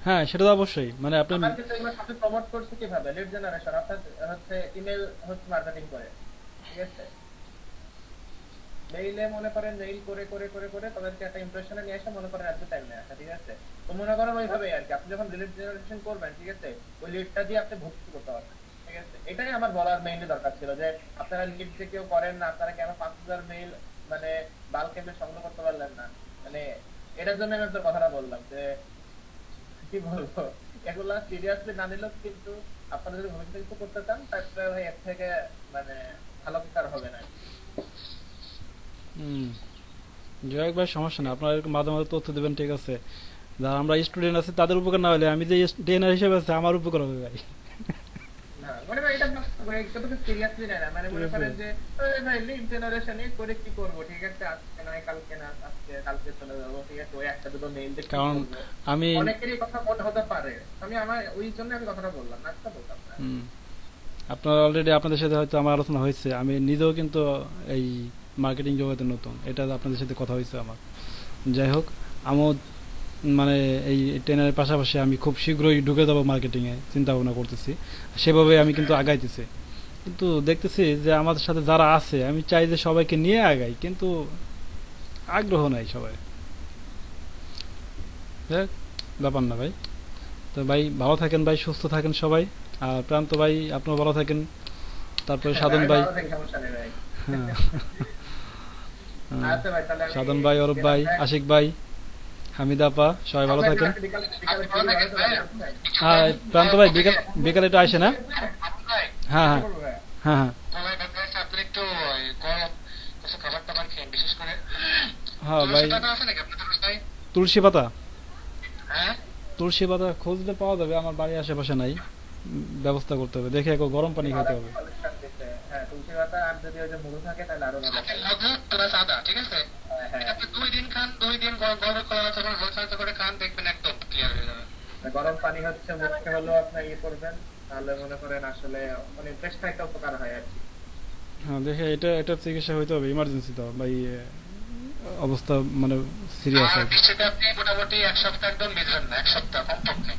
হ্যাঁ সেটা তো অবশ্যই, মানে আপনি আমার কিন্তু এগুলো সাথে প্রমোট করছে কিভাবে, লিড জেনারেশন অর্থাৎ হচ্ছে ইমেল হচ্ছে মার্কেটিং করে, ঠিক আছে? মেইলে মনে করেন মেইল করে করে করে করে তাদেরকে একটা ইমপ্রেশনে নিয়ে আসে, মনে করেন এত টাইম নিয়ে আসা, ঠিক আছে? তো মনে করেন ওইভাবে আর কি, আপনি যখন লিড জেনারেশন করবেন, ঠিক আছে, ওই লিডটা দিয়ে আপনি ভর্তি করতে পারবেন, ঠিক আছে? এটাই আমার বলার মেইনলি দরকার ছিল যে আপনারা লিড যে কেউ করেন না, আপনারা কেন 5000 মেইল মানে বাল্ক মেইল সংগ্রহ করতে পারলেন না, মানে এটার জন্য আমি আপনার কথাটা বললাম যে কি বলবো, এগুলা সিরিয়াসলি না নিলেও কিন্তু আপনারা যদি ভবিষ্যতে কিছু করতে চান তাহলে ভাই এর থেকে মানে ভালো কিছু আর হবে না। যাই হোক ভাই, সমস্যা না, আপনার এরকম মাঝে মাঝে তথ্য দেবেন, ঠিক আছে? যারা আমরা স্টুডেন্ট আছি তাদের উপকার না হলে আমি যে ট্রেনার হিসেবে আছে আমার উপকার হবে ভাই। না মানে ভাই এটা কতটুকু সিরিয়াসলি নেয় না, মানে মনে করেন যে ভাই লিড জেনারেশনে করে কি করবো, ঠিক আছে? আজকে নয় কালকে না, আজকে কালকে চলে যাবো, ঠিক আছে? ওই একটা দুটো মেইল দেখে কারণ আমি অনেকেরই কথা মনে হতে পারে, আমি আমার ওই জন্য আমি কথাটা বললাম, না একটা বলতাম না। আপনার অলরেডি আপনাদের সাথে হয়তো আমার আলোচনা হয়েছে, আমি নিজেও কিন্তু এই মার্কেটিং জগতে নতুন, এটা আপনাদের সাথে কথা হয়েছে আমার। যাই হোক, আমিও মানে এই ট্রেনারের পাশাপাশি আমি খুব শীঘ্রই ঢুকে যাবো মার্কেটিংয়ে, চিন্তা ভাবনা করতেছি, সেভাবে আমি কিন্তু আগাইতেছি। কিন্তু দেখতেছি যে আমাদের সাথে যারা আছে আমি চাই যে সবাইকে নিয়ে আগাই, কিন্তু আগ্রহ নাই সবাই। যাই হোক, ব্যাপার না ভাই। তো ভাই ভালো থাকেন ভাই, সুস্থ থাকেন সবাই। আর প্রান্ত ভাই আপনিও ভালো থাকেন। তারপরে সাধন ভাই, সমস্যা নেই ভাই। হ্যাঁ আচ্ছা ভাই, তাহলে আমি সাধন ভাই, অরূপ ভাই, আশিক ভাই, হামিদ আপা, সবাই ভালো থাকেন। হ্যাঁ প্রান্ত ভাই বিকালে একটু আসে না? হ্যাঁ হ্যাঁ হ্যাঁ হ্যাঁ আপনি একটু গরম কিছু খাবার টাবার খেয়ে, বিশেষ করে হ্যাঁ ভাই। আছে নাকি আপনাদের বাসায়? তুলসী পাতা, হ্যাঁ তুলসী পাতা খুঁজলে পাওয়া যাবে, আমার বাড়ির আশেপাশে নাই, ব্যবস্থা করতে হবে, দেখে একটু গরম পানি খেতে হবে। হ্যাঁ তুলসী পাতা, আর যদি ওই যে মধু থাকে তাহলে আরো ভালো। মধু প্লাস আদা, ঠিক আছে? হ্যাঁ এটা আপনি 2 দিন খান, 2 দিন গরম করা যখন হালকা করে খান, দেখবেন একদম ক্লিয়ার হয়ে যাবে। গরম পানি হচ্ছে মুখে হলো আপনার ইয়ে করবেন, তাহলে মনে করেন আসলে মানে বেশটা একটা উপকার হয় আর কি। হ্যাঁ দেখে এটা চিকিৎসা হইতে হবে, ইমার্জেন্সি তো ভাই, অবস্থা মানে সিরিয়াস আর আছে। বৃষ্টিতে আপনি মোটামুটি 1 সপ্তাহ একদম ভিজবেন না, 1 সপ্তাহ কমপক্ষে।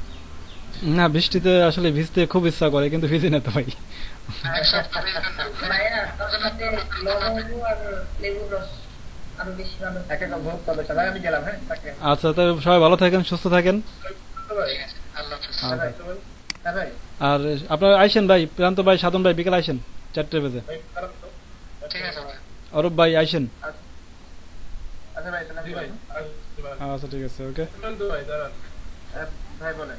না বৃষ্টিতে আসলে ভিজতে খুব ইচ্ছা করে, কিন্তু ভিজি না তো ভাই। 1 সপ্তাহ ভিজবেন না। ভাইয়া তার সাথে লবঙ্গ আর লেবুর রস আরো বেশি ভালো। একে ভোগ তবে সবাই আমি গেলাম, হ্যাঁ তাকে। আচ্ছা তো সবাই ভালো থাকেন, সুস্থ থাকেন। ঠিক আছে, আল্লাহ হাফেজ। হ্যাঁ ভাই, হ্যাঁ ভাই, আর আপনার আইসেন ভাই, প্রান্ত ভাই, সাধন ভাই বিকেল আইসেন 4টা বাজে। ভাই খারাপ তো। ঠিক আছে ভাই। অরূপ ভাই আইসেন। আচ্ছা ভাই, তাহলে আমি ভাই বলবো। আচ্ছা ঠিক আছে, ওকে। ভাই দাঁড়ান। ভাই বলেন।